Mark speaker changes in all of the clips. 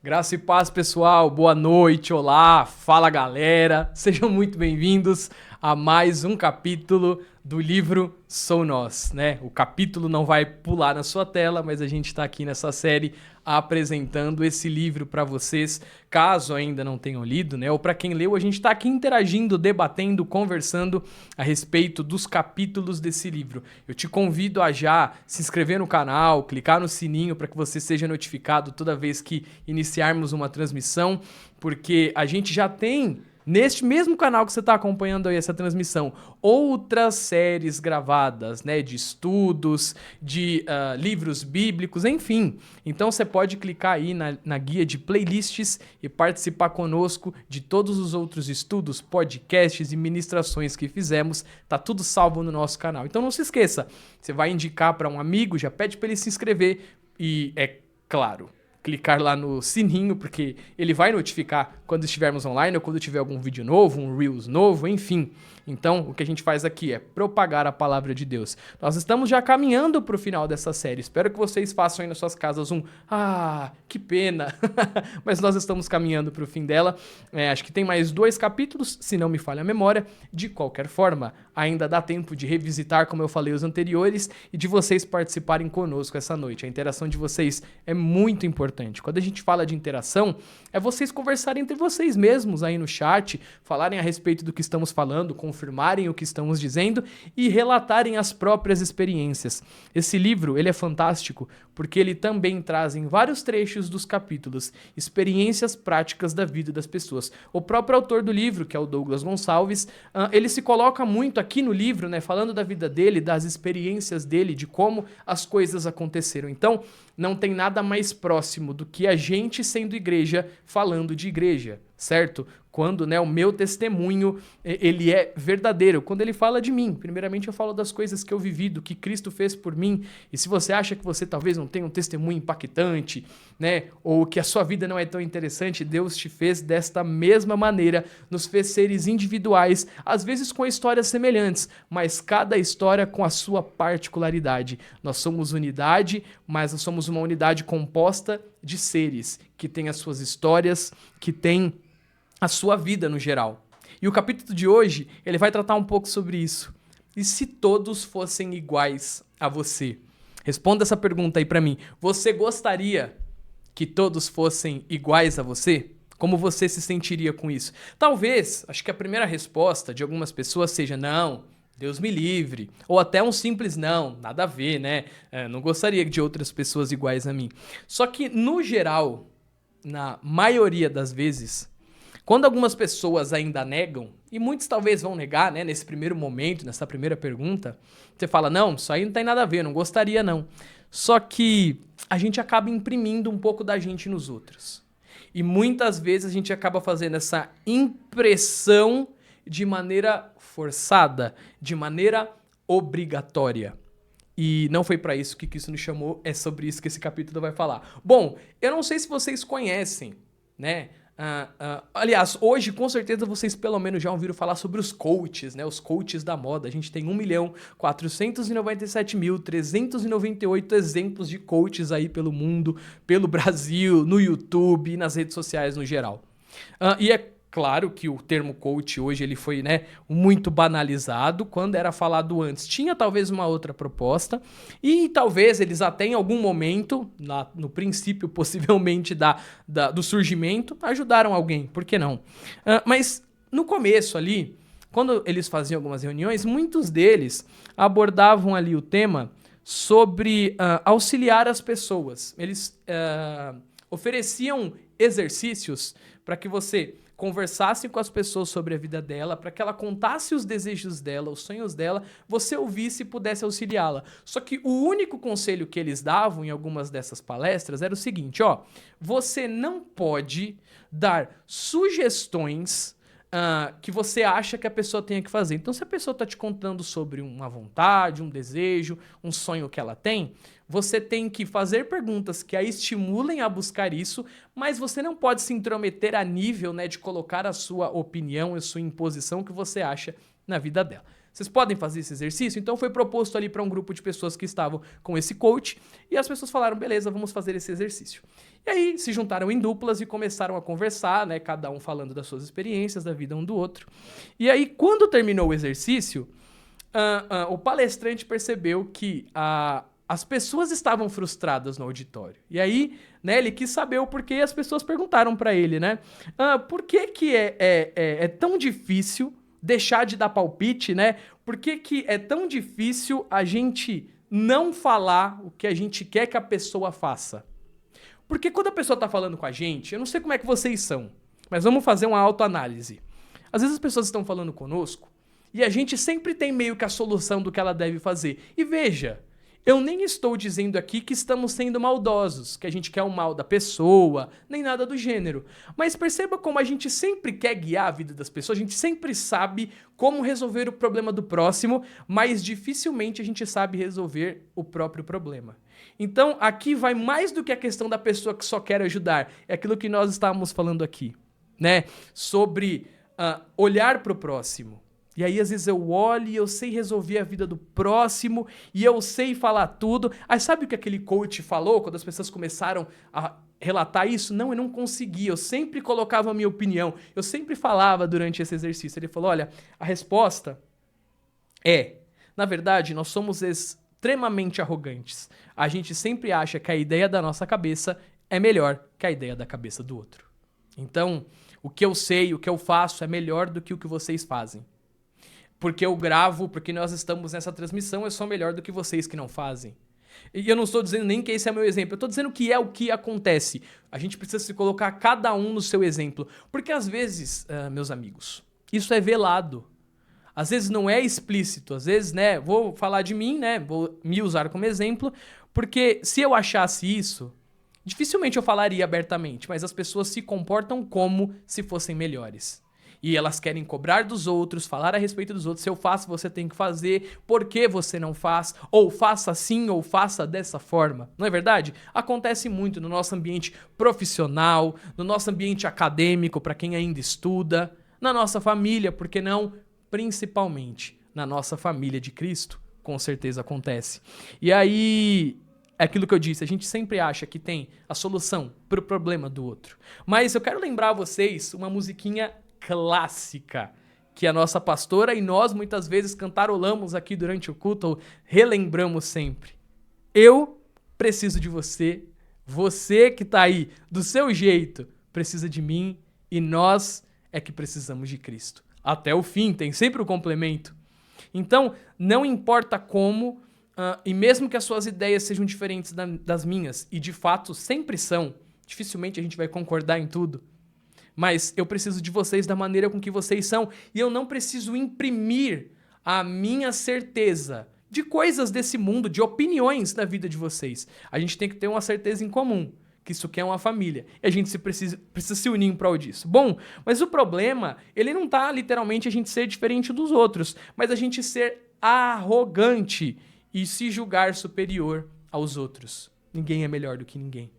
Speaker 1: Graça e paz, pessoal. Boa noite, olá, fala galera. Sejam muito bem-vindos a mais um capítulo do livro Sou Nós, né? O capítulo não vai pular na sua tela, mas a gente está aqui nessa série apresentando esse livro para vocês, caso ainda não tenham lido, né? Ou para quem leu, a gente está aqui interagindo, debatendo, conversando a respeito dos capítulos desse livro. Eu te convido a já se inscrever no canal, clicar no sininho para que você seja notificado toda vez que iniciarmos uma transmissão, porque a gente já tem neste mesmo canal que você está acompanhando aí essa transmissão, outras séries gravadas, né, de estudos, de livros bíblicos, enfim. Então você pode clicar aí na guia de playlists e participar conosco de todos os outros estudos, podcasts e ministrações que fizemos. Tá tudo salvo no nosso canal. Então não se esqueça, você vai indicar para um amigo, já pede para ele se inscrever e, é claro, clicar lá no sininho, porque ele vai notificar quando estivermos online ou quando tiver algum vídeo novo, um Reels novo, enfim. Então, o que a gente faz aqui é propagar a palavra de Deus. Nós estamos já caminhando para o final dessa série. Espero que vocês façam aí nas suas casas que pena. Mas nós estamos caminhando para o fim dela. Acho que tem mais 2 capítulos, se não me falha a memória. De qualquer forma, ainda dá tempo de revisitar, como eu falei, os anteriores e de vocês participarem conosco essa noite. A interação de vocês é muito importante. Quando a gente fala de interação, é vocês conversarem entre vocês mesmos aí no chat, falarem a respeito do que estamos falando, confirmarem o que estamos dizendo e relatarem as próprias experiências. Esse livro, ele é fantástico porque ele também traz em vários trechos dos capítulos experiências práticas da vida das pessoas. O próprio autor do livro, que é o Douglas Gonçalves, ele se coloca muito aqui no livro, né, falando da vida dele, das experiências dele, de como as coisas aconteceram. Então, não tem nada mais próximo do que a gente sendo igreja falando de igreja, certo? Quando, né, o meu testemunho, ele é verdadeiro. Quando ele fala de mim, primeiramente eu falo das coisas que eu vivi, do que Cristo fez por mim. E se você acha que você talvez não tenha um testemunho impactante, né, ou que a sua vida não é tão interessante, Deus te fez desta mesma maneira, nos fez seres individuais, às vezes com histórias semelhantes, mas cada história com a sua particularidade. Nós somos unidade, mas nós somos uma unidade composta de seres que têm as suas histórias, que têm a sua vida no geral. E o capítulo de hoje, ele vai tratar um pouco sobre isso. E se todos fossem iguais a você? Responda essa pergunta aí pra mim. Você gostaria que todos fossem iguais a você? Como você se sentiria com isso? Talvez, acho que a primeira resposta de algumas pessoas seja não, Deus me livre. Ou até um simples não, nada a ver, né? Não gostaria de outras pessoas iguais a mim. Só que, no geral, na maioria das vezes, quando algumas pessoas ainda negam, e muitos talvez vão negar, né, nesse primeiro momento, nessa primeira pergunta, você fala, não, isso aí não tem nada a ver, não gostaria não. Só que a gente acaba imprimindo um pouco da gente nos outros. E muitas vezes a gente acaba fazendo essa impressão de maneira forçada, de maneira obrigatória. E não foi pra isso que Cristo nos chamou, é sobre isso que esse capítulo vai falar. Bom, eu não sei se vocês conhecem, né? Aliás, hoje com certeza vocês pelo menos já ouviram falar sobre os coaches, né? Os coaches da moda. A gente tem 1.497.398 exemplos de coaches aí pelo mundo, pelo Brasil, no YouTube e nas redes sociais no geral. E é claro que o termo coach hoje ele foi, né, muito banalizado. Quando era falado antes, tinha talvez uma outra proposta e talvez eles até em algum momento, no princípio possivelmente do surgimento, ajudaram alguém, por que não? Mas no começo ali, quando eles faziam algumas reuniões, muitos deles abordavam ali o tema sobre auxiliar as pessoas. Eles ofereciam exercícios para que você conversasse com as pessoas sobre a vida dela, para que ela contasse os desejos dela, os sonhos dela, você ouvisse e pudesse auxiliá-la. Só que o único conselho que eles davam em algumas dessas palestras era o seguinte, você não pode dar sugestões que você acha que a pessoa tenha que fazer. Então, se a pessoa está te contando sobre uma vontade, um desejo, um sonho que ela tem, você tem que fazer perguntas que a estimulem a buscar isso, mas você não pode se intrometer a nível, né, de colocar a sua opinião, a sua imposição que você acha na vida dela. Vocês podem fazer esse exercício? Então foi proposto ali para um grupo de pessoas que estavam com esse coach e as pessoas falaram, beleza, vamos fazer esse exercício. E aí se juntaram em duplas e começaram a conversar, né, cada um falando das suas experiências, da vida um do outro. E aí quando terminou o exercício, o palestrante percebeu que as pessoas estavam frustradas no auditório. E aí, né, ele quis saber o porquê e as pessoas perguntaram para ele, né? Por que é tão difícil deixar de dar palpite, né? Por que é tão difícil a gente não falar o que a gente quer que a pessoa faça? Porque quando a pessoa tá falando com a gente, eu não sei como é que vocês são, mas vamos fazer uma autoanálise. Às vezes as pessoas estão falando conosco e a gente sempre tem meio que a solução do que ela deve fazer. E veja, eu nem estou dizendo aqui que estamos sendo maldosos, que a gente quer o mal da pessoa, nem nada do gênero. Mas perceba como a gente sempre quer guiar a vida das pessoas, a gente sempre sabe como resolver o problema do próximo, mas dificilmente a gente sabe resolver o próprio problema. Então, aqui vai mais do que a questão da pessoa que só quer ajudar. É aquilo que nós estávamos falando aqui, né? Sobre olhar para o próximo. E aí, às vezes, eu olho e eu sei resolver a vida do próximo e eu sei falar tudo. Aí, sabe o que aquele coach falou quando as pessoas começaram a relatar isso? Não, eu não conseguia. Eu sempre colocava a minha opinião. Eu sempre falava durante esse exercício. Ele falou, olha, a resposta na verdade, nós somos extremamente arrogantes. A gente sempre acha que a ideia da nossa cabeça é melhor que a ideia da cabeça do outro. Então, o que eu sei, o que eu faço é melhor do que o que vocês fazem. Porque eu gravo, porque nós estamos nessa transmissão, eu sou melhor do que vocês que não fazem. E eu não estou dizendo nem que esse é meu exemplo, eu estou dizendo que é o que acontece. A gente precisa se colocar cada um no seu exemplo. Porque às vezes, meus amigos, isso é velado. Às vezes não é explícito, às vezes, né, vou falar de mim, né, vou me usar como exemplo, porque se eu achasse isso, dificilmente eu falaria abertamente, mas as pessoas se comportam como se fossem melhores. E elas querem cobrar dos outros, falar a respeito dos outros. Se eu faço, você tem que fazer. Por que você não faz? Ou faça assim, ou faça dessa forma. Não é verdade? Acontece muito no nosso ambiente profissional, no nosso ambiente acadêmico, para quem ainda estuda, na nossa família, por que não? Principalmente na nossa família de Cristo. Com certeza acontece. E aí, é aquilo que eu disse, a gente sempre acha que tem a solução para o problema do outro. Mas eu quero lembrar a vocês uma musiquinha clássica que a nossa pastora e nós muitas vezes cantarolamos aqui durante o culto, ou relembramos sempre. Eu preciso de você, você que tá aí do seu jeito precisa de mim e nós é que precisamos de Cristo. Até o fim, tem sempre o complemento. Então, não importa como, e mesmo que as suas ideias sejam diferentes das minhas, e de fato sempre são, dificilmente a gente vai concordar em tudo, mas eu preciso de vocês da maneira com que vocês são. E eu não preciso imprimir a minha certeza de coisas desse mundo, de opiniões na vida de vocês. A gente tem que ter uma certeza em comum, que isso aqui é uma família. E a gente precisa se unir em prol disso. Bom, mas o problema, ele não tá literalmente a gente ser diferente dos outros, mas a gente ser arrogante e se julgar superior aos outros. Ninguém é melhor do que ninguém.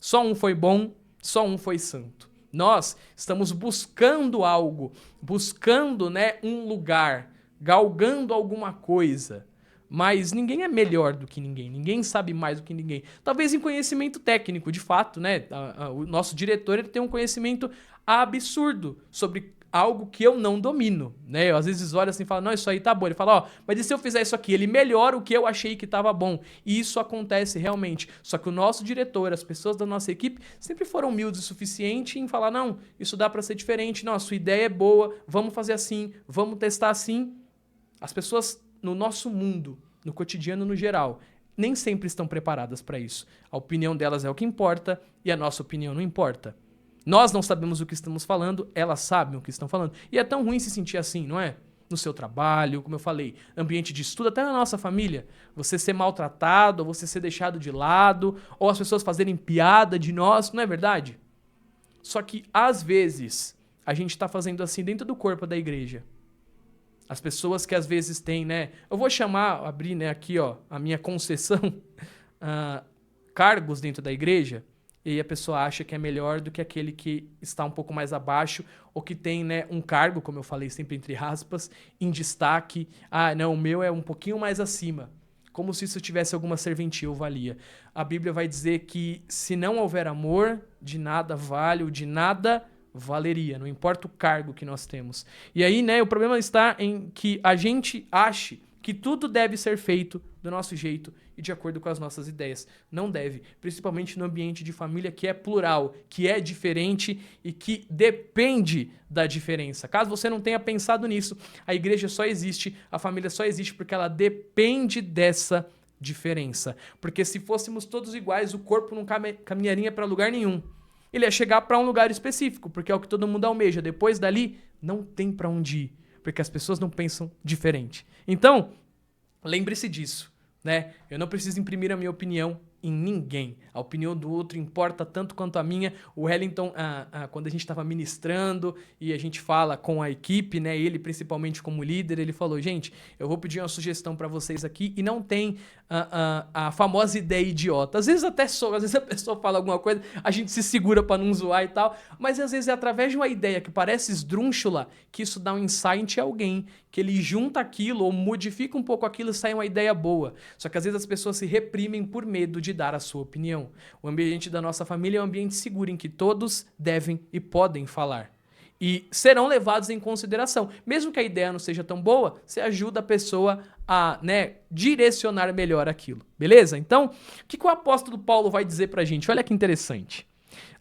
Speaker 1: Só um foi bom, só um foi santo. Nós estamos buscando algo, buscando, né, um lugar, galgando alguma coisa. Mas ninguém é melhor do que ninguém, ninguém sabe mais do que ninguém. Talvez em conhecimento técnico, de fato, né? O nosso diretor ele tem um conhecimento absurdo sobre algo que eu não domino, né? Eu às vezes olho assim e falo, não, isso aí tá bom. Ele fala, ó, mas e se eu fizer isso aqui? Ele melhora o que eu achei que tava bom. E isso acontece realmente. Só que o nosso diretor, as pessoas da nossa equipe, sempre foram humildes o suficiente em falar, não, isso dá pra ser diferente, não, a sua ideia é boa, vamos fazer assim, vamos testar assim. As pessoas no nosso mundo, no cotidiano no geral, nem sempre estão preparadas para isso. A opinião delas é o que importa e a nossa opinião não importa. Nós não sabemos o que estamos falando, elas sabem o que estão falando. E é tão ruim se sentir assim, não é? No seu trabalho, como eu falei, ambiente de estudo, até na nossa família. Você ser maltratado, ou você ser deixado de lado, ou as pessoas fazerem piada de nós, não é verdade? Só que, às vezes, a gente está fazendo assim dentro do corpo da igreja. As pessoas que às vezes têm, né? Eu vou abrir, né, aqui, ó, a minha concessão, cargos dentro da igreja. e aí a pessoa acha que é melhor do que aquele que está um pouco mais abaixo, ou que tem, né, um cargo, como eu falei sempre entre aspas, em destaque. Ah, não, o meu é um pouquinho mais acima. Como se isso tivesse alguma serventia ou valia. A Bíblia vai dizer que se não houver amor, de nada vale, ou de nada valeria, não importa o cargo que nós temos. E aí, né, o problema está em que a gente ache que tudo deve ser feito do nosso jeito e de acordo com as nossas ideias. Não deve, principalmente no ambiente de família que é plural, que é diferente e que depende da diferença. Caso você não tenha pensado nisso, a igreja só existe, a família só existe porque ela depende dessa diferença. Porque se fôssemos todos iguais, o corpo não caminharia para lugar nenhum. Ele ia chegar para um lugar específico, porque é o que todo mundo almeja. Depois dali, não tem para onde ir, porque as pessoas não pensam diferente. Então, lembre-se disso, né? Eu não preciso imprimir a minha opinião em ninguém. A opinião do outro importa tanto quanto a minha. O Wellington, quando a gente estava ministrando e a gente fala com a equipe, né? Ele principalmente como líder, ele falou, gente, eu vou pedir uma sugestão para vocês aqui e não tem a famosa ideia idiota. Às vezes até às vezes a pessoa fala alguma coisa, a gente se segura para não zoar e tal, mas às vezes é através de uma ideia que parece esdrúxula que isso dá um insight a alguém, que ele junta aquilo ou modifica um pouco aquilo e sai uma ideia boa. Só que às vezes as pessoas se reprimem por medo de dar a sua opinião. O ambiente da nossa família é um ambiente seguro em que todos devem e podem falar. E serão levados em consideração. Mesmo que a ideia não seja tão boa, você ajuda a pessoa a, né, direcionar melhor aquilo. Beleza? Então, o que o apóstolo Paulo vai dizer pra gente? Olha que interessante.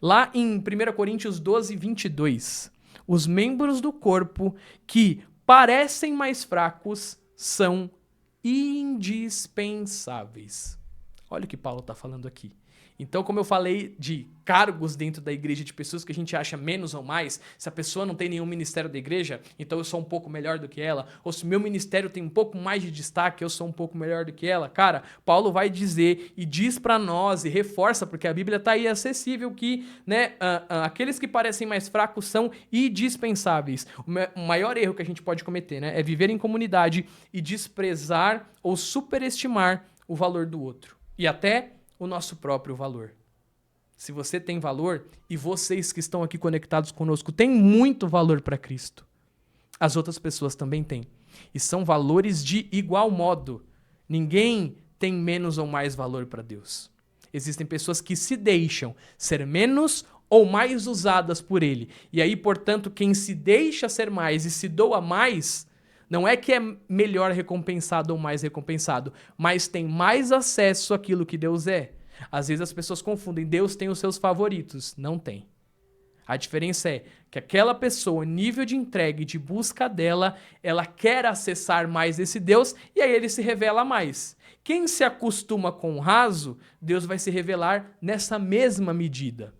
Speaker 1: Lá em 1 Coríntios 12, 22, os membros do corpo que parecem mais fracos são indispensáveis. Olha o que Paulo está falando aqui. Então, como eu falei de cargos dentro da igreja, de pessoas que a gente acha menos ou mais, se a pessoa não tem nenhum ministério da igreja, então eu sou um pouco melhor do que ela, ou se o meu ministério tem um pouco mais de destaque, eu sou um pouco melhor do que ela. Cara, Paulo vai dizer e diz para nós e reforça, porque a Bíblia está aí acessível, que, né, aqueles que parecem mais fracos são indispensáveis. O maior erro que a gente pode cometer, né, é viver em comunidade e desprezar ou superestimar o valor do outro. E até o nosso próprio valor. Se você tem valor, e vocês que estão aqui conectados conosco têm muito valor para Cristo, as outras pessoas também têm. E são valores de igual modo. Ninguém tem menos ou mais valor para Deus. Existem pessoas que se deixam ser menos ou mais usadas por Ele. E aí, portanto, quem se deixa ser mais e se doa mais, não é que é melhor recompensado ou mais recompensado, mas tem mais acesso àquilo que Deus é. Às vezes as pessoas confundem, Deus tem os seus favoritos. Não tem. A diferença é que aquela pessoa, nível de entrega e de busca dela, ela quer acessar mais esse Deus e aí ele se revela mais. Quem se acostuma com o raso, Deus vai se revelar nessa mesma medida.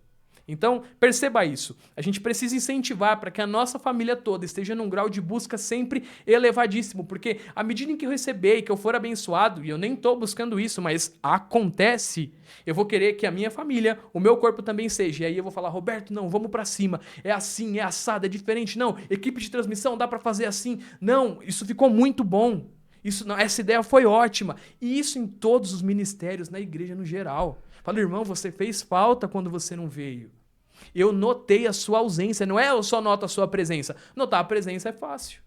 Speaker 1: Então, perceba isso. A gente precisa incentivar para que a nossa família toda esteja num grau de busca sempre elevadíssimo, porque à medida em que eu receber e que eu for abençoado, e eu nem estou buscando isso, mas acontece, eu vou querer que a minha família, o meu corpo também seja. E aí eu vou falar, Roberto, não, vamos para cima. É assim, é assado, é diferente. Não, equipe de transmissão, dá para fazer assim. Não, isso ficou muito bom. Essa ideia foi ótima. E isso em todos os ministérios, na igreja no geral. Fala, irmão, você fez falta quando você não veio. Eu notei a sua ausência. Não é eu só noto a sua presença. Notar a presença é fácil.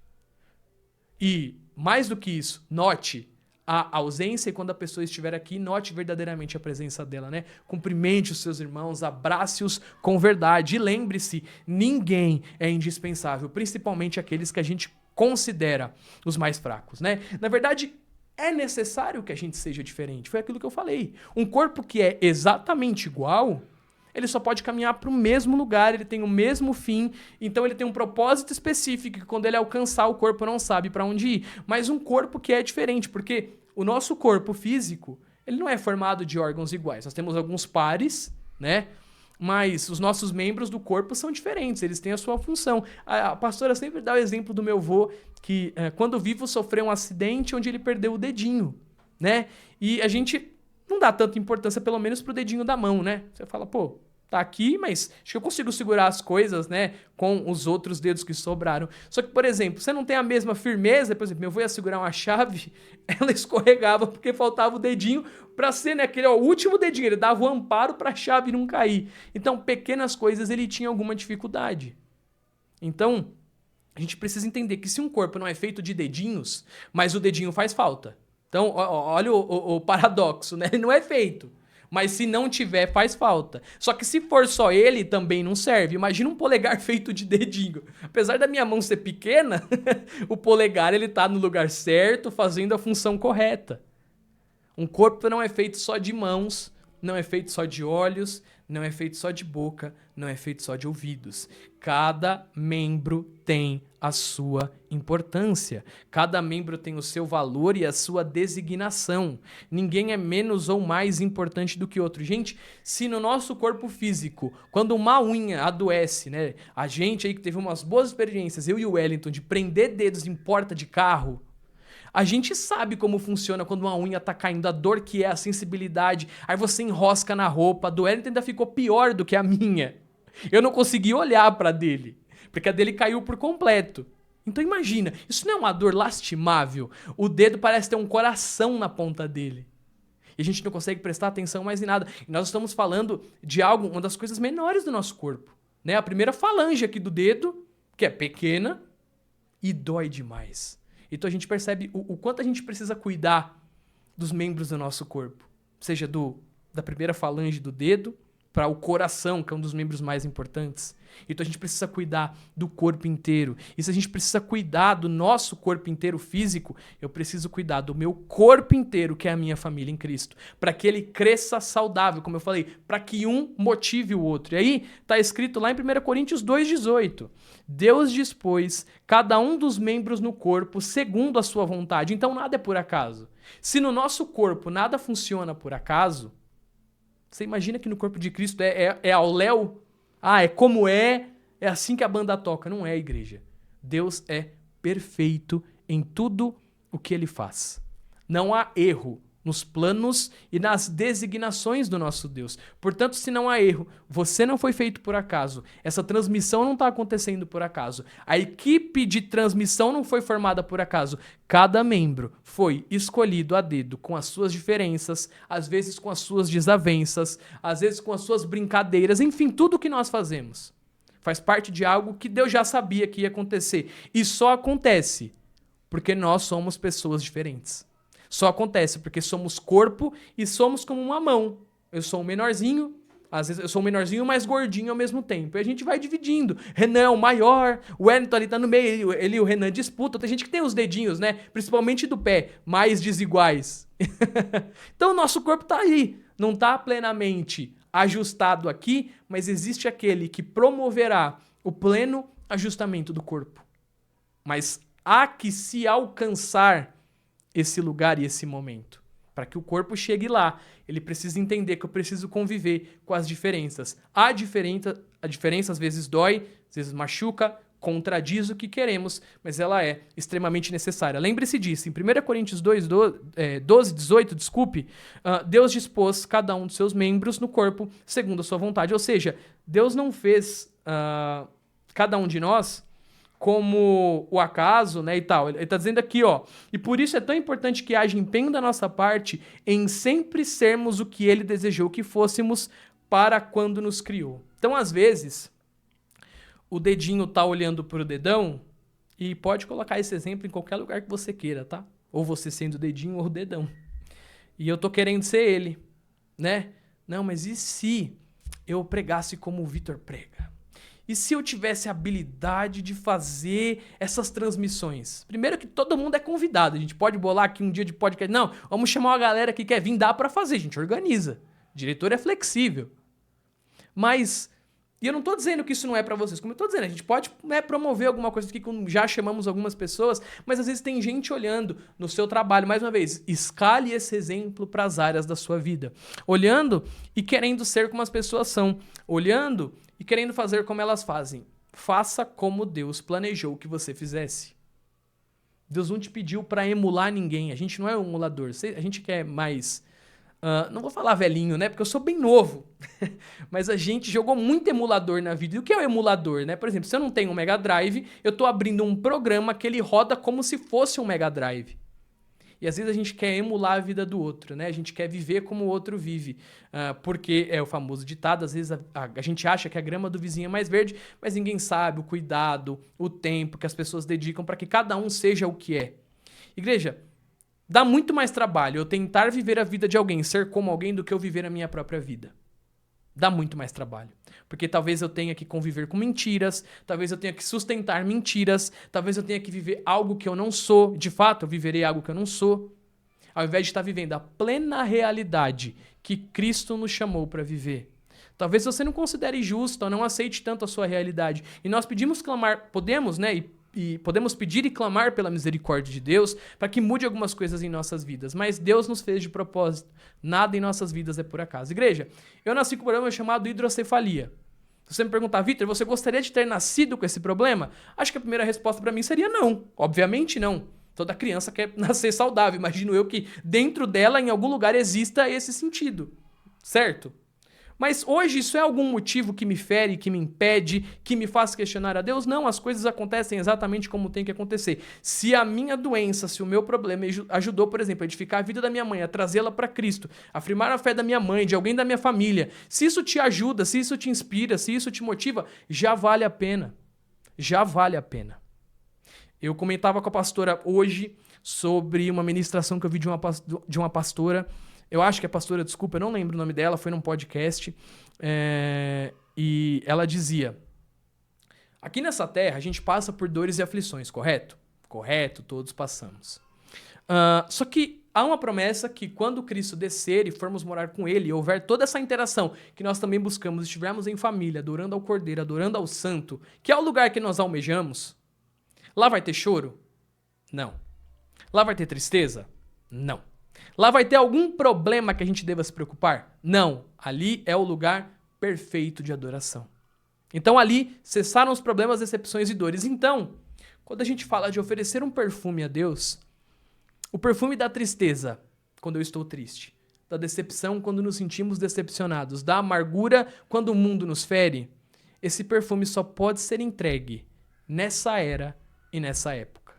Speaker 1: E, mais do que isso, note a ausência e quando a pessoa estiver aqui, note verdadeiramente a presença dela, né? Cumprimente os seus irmãos, abrace-os com verdade. E lembre-se, ninguém é indispensável, principalmente aqueles que a gente considera os mais fracos, né? Na verdade, é necessário que a gente seja diferente. Foi aquilo que eu falei. Um corpo que é exatamente igual, ele só pode caminhar para o mesmo lugar, ele tem o mesmo fim, então ele tem um propósito específico que quando ele alcançar o corpo não sabe para onde ir. Mas um corpo que é diferente, porque o nosso corpo físico, ele não é formado de órgãos iguais. Nós temos alguns pares, né? Mas os nossos membros do corpo são diferentes, eles têm a sua função. A pastora sempre dá o exemplo do meu avô, que quando vivo sofreu um acidente onde ele perdeu o dedinho, né? E a gente não dá tanta importância, pelo menos pro dedinho da mão, né? Você fala, pô, tá aqui, mas acho que eu consigo segurar as coisas, né, com os outros dedos que sobraram. Só que, por exemplo, você não tem a mesma firmeza, por exemplo, meu avô ia segurar uma chave, ela escorregava porque faltava o dedinho para ser, né, aquele, ó, o último dedinho, ele dava o amparo para a chave não cair. Então, pequenas coisas ele tinha alguma dificuldade. Então, a gente precisa entender que se um corpo não é feito de dedinhos, mas o dedinho faz falta. Então, olha o paradoxo, né? Ele não é feito. Mas se não tiver, faz falta. Só que se for só ele, também não serve. Imagina um polegar feito de dedinho. Apesar da minha mão ser pequena, o polegar ele tá no lugar certo, fazendo a função correta. Um corpo não é feito só de mãos, não é feito só de olhos, não é feito só de boca, não é feito só de ouvidos. Cada membro tem a sua importância. Cada membro tem o seu valor e a sua designação. Ninguém é menos ou mais importante do que outro. Gente, se no nosso corpo físico, quando uma unha adoece, né? A gente aí que teve umas boas experiências, eu e o Wellington, de prender dedos em porta de carro, a gente sabe como funciona quando uma unha tá caindo, a dor que é, a sensibilidade. Aí você enrosca na roupa. A do Wellington ainda ficou pior do que a minha. Eu não consegui olhar pra dele, porque a dele caiu por completo. Então imagina, isso não é uma dor lastimável? O dedo parece ter um coração na ponta dele. E a gente não consegue prestar atenção mais em nada. E nós estamos falando de algo, uma das coisas menores do nosso corpo, né? A primeira falange aqui do dedo, que é pequena e dói demais. Então a gente percebe o quanto a gente precisa cuidar dos membros do nosso corpo. Seja da primeira falange do dedo para o coração, que é um dos membros mais importantes. Então a gente precisa cuidar do corpo inteiro. E se a gente precisa cuidar do nosso corpo inteiro físico, eu preciso cuidar do meu corpo inteiro, que é a minha família em Cristo. Para que ele cresça saudável, como eu falei, para que um motive o outro. E aí está escrito lá em 1 Coríntios 2,18. Deus dispôs cada um dos membros no corpo segundo a sua vontade. Então nada é por acaso. Se no nosso corpo nada funciona por acaso, você imagina que no corpo de Cristo é ao léu? Ah, é como é assim que a banda toca. Não é, igreja. Deus é perfeito em tudo o que ele faz. Não há erro nos planos e nas designações do nosso Deus. Portanto, se não há erro, você não foi feito por acaso. Essa transmissão não está acontecendo por acaso. A equipe de transmissão não foi formada por acaso. Cada membro foi escolhido a dedo, com as suas diferenças, às vezes com as suas desavenças, às vezes com as suas brincadeiras, enfim, tudo o que nós fazemos faz parte de algo que Deus já sabia que ia acontecer. E só acontece porque nós somos pessoas diferentes. Só acontece porque somos corpo e somos como uma mão. Eu sou um menorzinho, às vezes eu sou um menorzinho mais gordinho ao mesmo tempo. E a gente vai dividindo. Renan é o maior, o Wellington ali tá no meio, ele e o Renan disputam. Tem gente que tem os dedinhos, né? Principalmente do pé, mais desiguais. Então o nosso corpo tá aí. Não tá plenamente ajustado aqui, mas existe aquele que promoverá o pleno ajustamento do corpo. Mas há que se alcançar esse lugar e esse momento. Para que o corpo chegue lá, ele precisa entender que eu preciso conviver com as diferenças. A diferença às vezes dói, às vezes machuca, contradiz o que queremos, mas ela é extremamente necessária. Lembre-se disso, em 1 Coríntios 12:18, Deus dispôs cada um dos seus membros no corpo segundo a sua vontade. Ou seja, Deus não fez cada um de nós como o acaso, né, e tal. Ele está dizendo aqui, ó, e por isso é tão importante que haja empenho da nossa parte em sempre sermos o que ele desejou que fôssemos para quando nos criou. Então, às vezes, o dedinho tá olhando pro dedão, e pode colocar esse exemplo em qualquer lugar que você queira, tá? Ou você sendo o dedinho ou o dedão. E eu tô querendo ser ele, né? Não, mas e se eu pregasse como o Vitor prega? E se eu tivesse a habilidade de fazer essas transmissões? Primeiro que todo mundo é convidado. A gente pode bolar aqui um dia de podcast. Não, vamos chamar uma galera que quer vir, dá pra fazer. A gente organiza. O diretor é flexível. Mas, e eu não tô dizendo que isso não é pra vocês. Como eu tô dizendo, a gente pode promover alguma coisa aqui, como já chamamos algumas pessoas, mas às vezes tem gente olhando no seu trabalho. Mais uma vez, escale esse exemplo para as áreas da sua vida. Olhando e querendo ser como as pessoas são. Olhando e querendo fazer como elas fazem. Faça como Deus planejou que você fizesse. Deus não te pediu para emular ninguém. A gente não é um emulador. A gente quer mais não vou falar velhinho, né? Porque eu sou bem novo. Mas a gente jogou muito emulador na vida. E o que é o emulador, né? Por exemplo, se eu não tenho um Mega Drive, eu tô abrindo um programa que ele roda como se fosse um Mega Drive. E às vezes a gente quer emular a vida do outro, né? A gente quer viver como o outro vive. Porque é o famoso ditado, às vezes a gente acha que a grama do vizinho é mais verde, mas ninguém sabe o cuidado, o tempo que as pessoas dedicam para que cada um seja o que é. Igreja, dá muito mais trabalho eu tentar viver a vida de alguém, ser como alguém, do que eu viver a minha própria vida. Dá muito mais trabalho. Porque talvez eu tenha que conviver com mentiras, talvez eu tenha que sustentar mentiras, talvez eu tenha que viver algo que eu não sou. De fato, eu viverei algo que eu não sou. Ao invés de estar vivendo a plena realidade que Cristo nos chamou para viver. Talvez você não considere justo ou não aceite tanto a sua realidade. E nós pedimos clamar, podemos, né? E podemos pedir e clamar pela misericórdia de Deus para que mude algumas coisas em nossas vidas. Mas Deus nos fez de propósito. Nada em nossas vidas é por acaso. Igreja, eu nasci com um problema chamado hidrocefalia. Se você me perguntar, Vitor, você gostaria de ter nascido com esse problema? Acho que a primeira resposta para mim seria não. Obviamente não. Toda criança quer nascer saudável. Imagino eu que dentro dela, em algum lugar, exista esse sentido. Certo? Mas hoje isso é algum motivo que me fere, que me impede, que me faz questionar a Deus? Não, as coisas acontecem exatamente como tem que acontecer. Se a minha doença, se o meu problema ajudou, por exemplo, a edificar a vida da minha mãe, a trazê-la para Cristo, a afirmar a fé da minha mãe, de alguém da minha família, se isso te ajuda, se isso te inspira, se isso te motiva, já vale a pena. Já vale a pena. Eu comentava com a pastora hoje sobre uma ministração que eu vi de uma pastora. Eu acho que é pastora, desculpa, eu não lembro o nome dela, foi num podcast, e ela dizia, aqui nessa terra a gente passa por dores e aflições, correto? Correto, todos passamos. Só que há uma promessa que quando Cristo descer e formos morar com Ele, e houver toda essa interação que nós também buscamos, estivermos em família, adorando ao Cordeiro, adorando ao Santo, que é o lugar que nós almejamos, lá vai ter choro? Não. Lá vai ter tristeza? Não. Lá vai ter algum problema que a gente deva se preocupar? Não. Ali é o lugar perfeito de adoração. Então ali cessaram os problemas, decepções e dores. Então, quando a gente fala de oferecer um perfume a Deus, o perfume da tristeza, quando eu estou triste, da decepção, quando nos sentimos decepcionados, da amargura, quando o mundo nos fere, esse perfume só pode ser entregue nessa era e nessa época.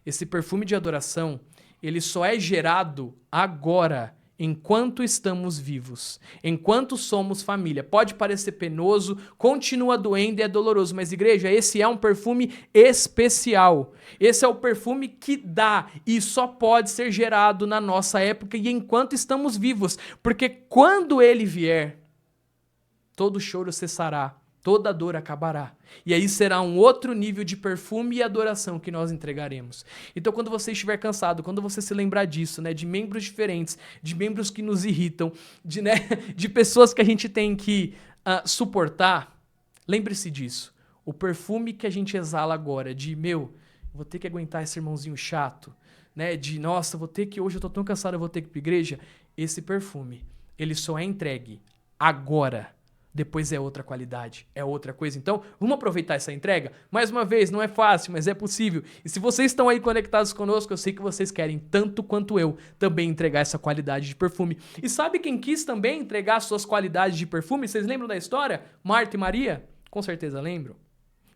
Speaker 1: Esse perfume de adoração, ele só é gerado agora, enquanto estamos vivos, enquanto somos família. Pode parecer penoso, continua doendo e é doloroso, mas igreja, esse é um perfume especial. Esse é o perfume que dá e só pode ser gerado na nossa época e enquanto estamos vivos, porque quando ele vier, todo choro cessará, toda dor acabará. E aí será um outro nível de perfume e adoração que nós entregaremos. Então, quando você estiver cansado, quando você se lembrar disso, né, de membros diferentes, de membros que nos irritam, de pessoas que a gente tem que suportar, lembre-se disso. O perfume que a gente exala agora, vou ter que aguentar esse irmãozinho chato, né, nossa, hoje eu tô tão cansado, eu vou ter que ir pra igreja. Esse perfume, ele só é entregue agora. Depois é outra qualidade, é outra coisa. Então, vamos aproveitar essa entrega? Mais uma vez, não é fácil, mas é possível. E se vocês estão aí conectados conosco, eu sei que vocês querem, tanto quanto eu, também entregar essa qualidade de perfume. E sabe quem quis também entregar suas qualidades de perfume? Vocês lembram da história? Marta e Maria? Com certeza lembram.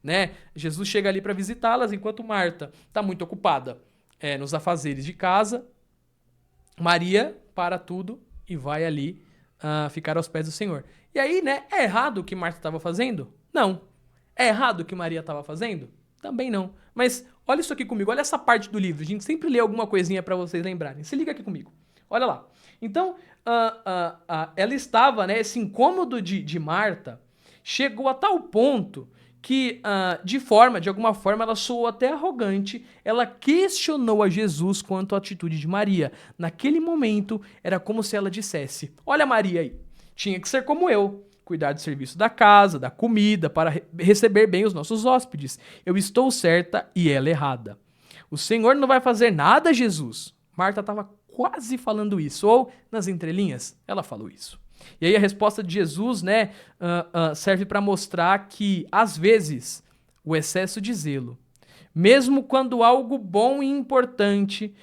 Speaker 1: Né? Jesus chega ali para visitá-las, enquanto Marta está muito ocupada nos afazeres de casa. Maria para tudo e vai ali ficar aos pés do Senhor. E aí, né, é errado o que Marta estava fazendo? Não. É errado o que Maria estava fazendo? Também não. Mas olha isso aqui comigo, olha essa parte do livro. A gente sempre lê alguma coisinha para vocês lembrarem. Se liga aqui comigo. Olha lá. Então, ela estava, né, esse incômodo de Marta chegou a tal ponto que, de alguma forma, ela soou até arrogante. Ela questionou a Jesus quanto à atitude de Maria. Naquele momento, era como se ela dissesse, olha Maria aí, tinha que ser como eu, cuidar do serviço da casa, da comida, para receber bem os nossos hóspedes. Eu estou certa e ela errada. O Senhor não vai fazer nada, Jesus. Marta estava quase falando isso, ou nas entrelinhas, ela falou isso. E aí a resposta de Jesus, né, serve para mostrar que, às vezes, o excesso de zelo, mesmo quando algo bom e importante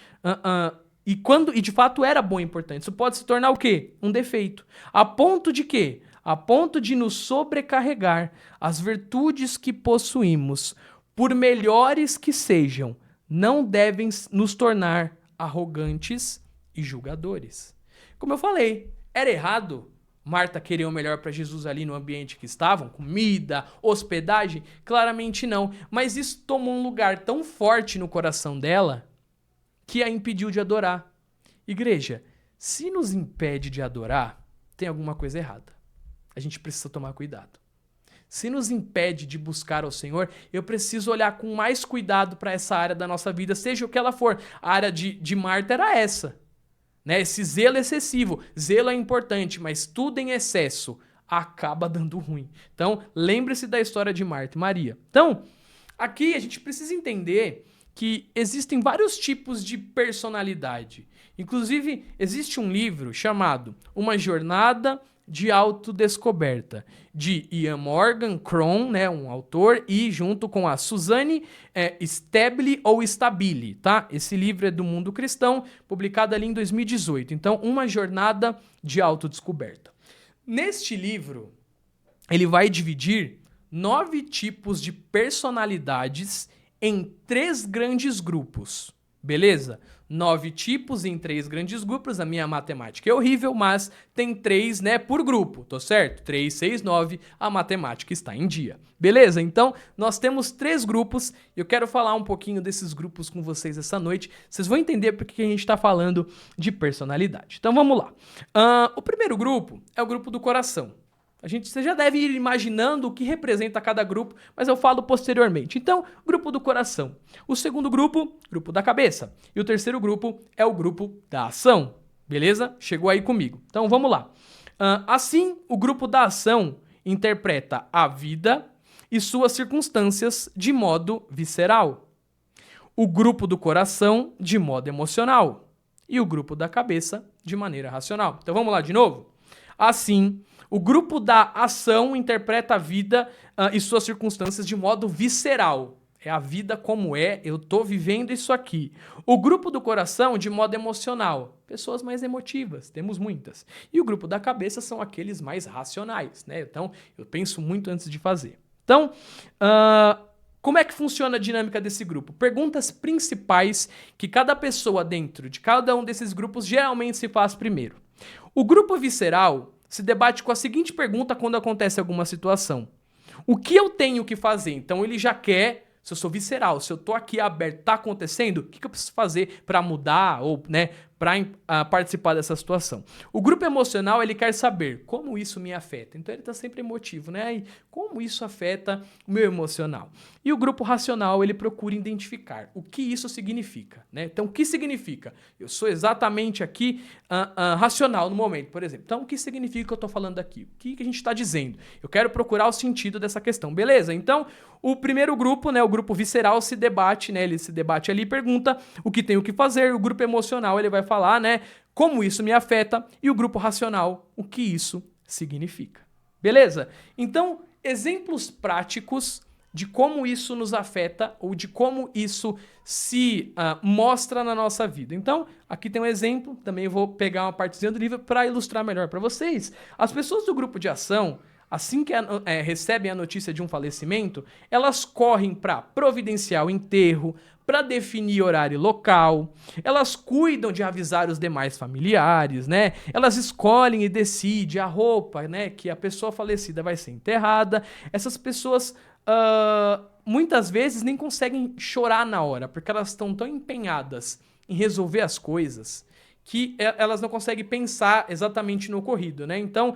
Speaker 1: E de fato era bom e importante. Isso pode se tornar o quê? Um defeito. A ponto de quê? A ponto de nos sobrecarregar. As virtudes que possuímos, por melhores que sejam, não devem nos tornar arrogantes e julgadores. Como eu falei, era errado Marta querer o melhor para Jesus ali no ambiente que estavam, comida, hospedagem? Claramente não. Mas isso tomou um lugar tão forte no coração dela que a impediu de adorar. Igreja, se nos impede de adorar, tem alguma coisa errada. A gente precisa tomar cuidado. Se nos impede de buscar ao Senhor, eu preciso olhar com mais cuidado para essa área da nossa vida, seja o que ela for. A área de Marta era essa. Né? Esse zelo excessivo. Zelo é importante, mas tudo em excesso acaba dando ruim. Então, lembre-se da história de Marta e Maria. Então, aqui a gente precisa entender que existem vários tipos de personalidade. Inclusive, existe um livro chamado Uma Jornada de Autodescoberta, de Ian Morgan Cron, né, um autor, e junto com a Suzanne Stabile ou Stabile, tá? Esse livro é do Mundo Cristão, publicado ali em 2018. Então, Uma Jornada de Autodescoberta. Neste livro, ele vai dividir 9 tipos de personalidades em 3 grandes grupos, beleza? 9 tipos em 3 grandes grupos. A minha matemática é horrível, mas tem 3, né, por grupo, tô certo? 3, 6, 9, a matemática está em dia. Beleza? Então, nós temos 3 grupos e eu quero falar um pouquinho desses grupos com vocês essa noite. Vocês vão entender porque que a gente está falando de personalidade. Então, vamos lá. O primeiro grupo é o grupo do coração. Você já deve ir imaginando o que representa cada grupo, mas eu falo posteriormente. Então, grupo do coração. O segundo grupo, grupo da cabeça. E o terceiro grupo é o grupo da ação. Beleza? Chegou aí comigo. Então, vamos lá. Assim, o grupo da ação interpreta a vida e suas circunstâncias de modo visceral. O grupo do coração, de modo emocional. E o grupo da cabeça, de maneira racional. Então, vamos lá de novo? Assim, o grupo da ação interpreta a vida e suas circunstâncias de modo visceral. É a vida como é, eu tô vivendo isso aqui. O grupo do coração, de modo emocional. Pessoas mais emotivas, temos muitas. E o grupo da cabeça são aqueles mais racionais, né? Então, eu penso muito antes de fazer. Então, como é que funciona a dinâmica desse grupo? Perguntas principais que cada pessoa dentro de cada um desses grupos geralmente se faz primeiro. O grupo visceral se debate com a seguinte pergunta quando acontece alguma situação. O que eu tenho que fazer? Então ele já quer, se eu sou visceral, se eu tô aqui aberto, tá acontecendo, o que eu preciso fazer para mudar ou, né, para participar dessa situação? O grupo emocional, ele quer saber como isso me afeta. Então ele tá sempre emotivo, né? E como isso afeta o meu emocional? E o grupo racional, ele procura identificar o que isso significa, né? Então o que significa? Eu sou exatamente aqui racional no momento, por exemplo. Então o que significa que eu tô falando aqui? O que a gente tá dizendo? Eu quero procurar o sentido dessa questão, beleza? Então o primeiro grupo, né, o grupo visceral se debate, né? Ele se debate ali e pergunta o que tem o que fazer. O grupo emocional, ele vai falar, né, como isso me afeta, e o grupo racional, o que isso significa. Beleza? Então, exemplos práticos de como isso nos afeta ou de como isso se mostra na nossa vida. Então, aqui tem um exemplo, também vou pegar uma partezinha do livro para ilustrar melhor para vocês. As pessoas do grupo de ação, assim que recebem a notícia de um falecimento, elas correm para providenciar o enterro, para definir horário e local, elas cuidam de avisar os demais familiares, né? Elas escolhem e decidem a roupa, né, que a pessoa falecida vai ser enterrada. Essas pessoas muitas vezes nem conseguem chorar na hora, porque elas estão tão empenhadas em resolver as coisas que elas não conseguem pensar exatamente no ocorrido, né? Então,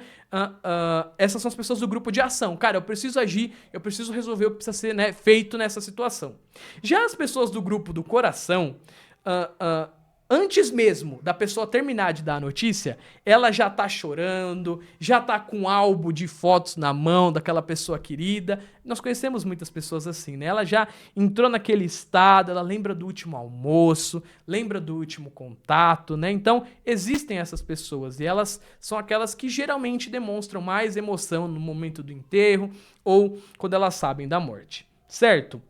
Speaker 1: essas são as pessoas do grupo de ação. Cara, eu preciso agir, eu preciso resolver o que precisa ser, né, feito nessa situação. Já as pessoas do grupo do coração, antes mesmo da pessoa terminar de dar a notícia, ela já tá chorando, já tá com um álbum de fotos na mão daquela pessoa querida. Nós conhecemos muitas pessoas assim, né? Ela já entrou naquele estado, ela lembra do último almoço, lembra do último contato, né? Então, existem essas pessoas e elas são aquelas que geralmente demonstram mais emoção no momento do enterro ou quando elas sabem da morte, certo?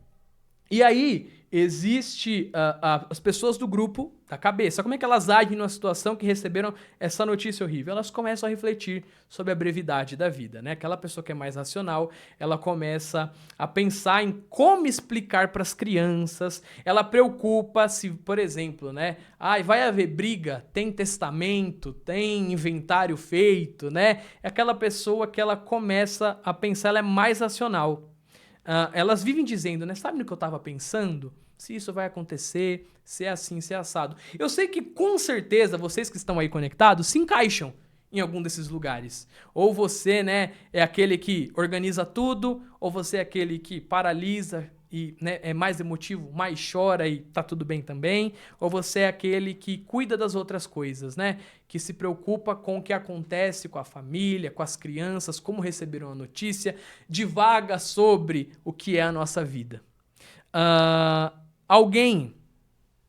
Speaker 1: E aí, existe as pessoas do grupo da cabeça. Como é que elas agem numa situação que receberam essa notícia horrível? Elas começam a refletir sobre a brevidade da vida, né? Aquela pessoa que é mais racional, ela começa a pensar em como explicar para as crianças. Ela preocupa se, por exemplo, né? Vai haver briga, tem testamento, tem inventário feito, né? É aquela pessoa que ela começa a pensar, ela é mais racional. Elas vivem dizendo, né? Sabe no que eu estava pensando? Se isso vai acontecer, se é assim, se é assado. Eu sei que com certeza vocês que estão aí conectados se encaixam em algum desses lugares. Ou você, né, é aquele que organiza tudo, ou você é aquele que paralisa e, né, é mais emotivo, mais chora e tá tudo bem também, ou você é aquele que cuida das outras coisas, né, que se preocupa com o que acontece com a família, com as crianças, como receberam a notícia, divaga sobre o que é a nossa vida. Alguém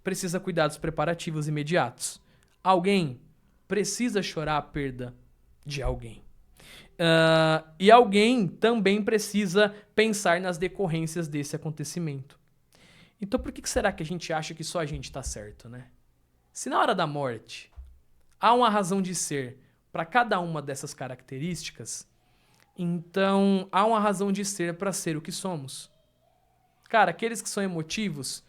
Speaker 1: precisa cuidar dos preparativos imediatos. Alguém precisa chorar a perda de alguém. E alguém também precisa pensar nas decorrências desse acontecimento. Então por que será que a gente acha que só a gente está certo, né? Se na hora da morte há uma razão de ser para cada uma dessas características, então há uma razão de ser para ser o que somos. Cara, aqueles que são emotivos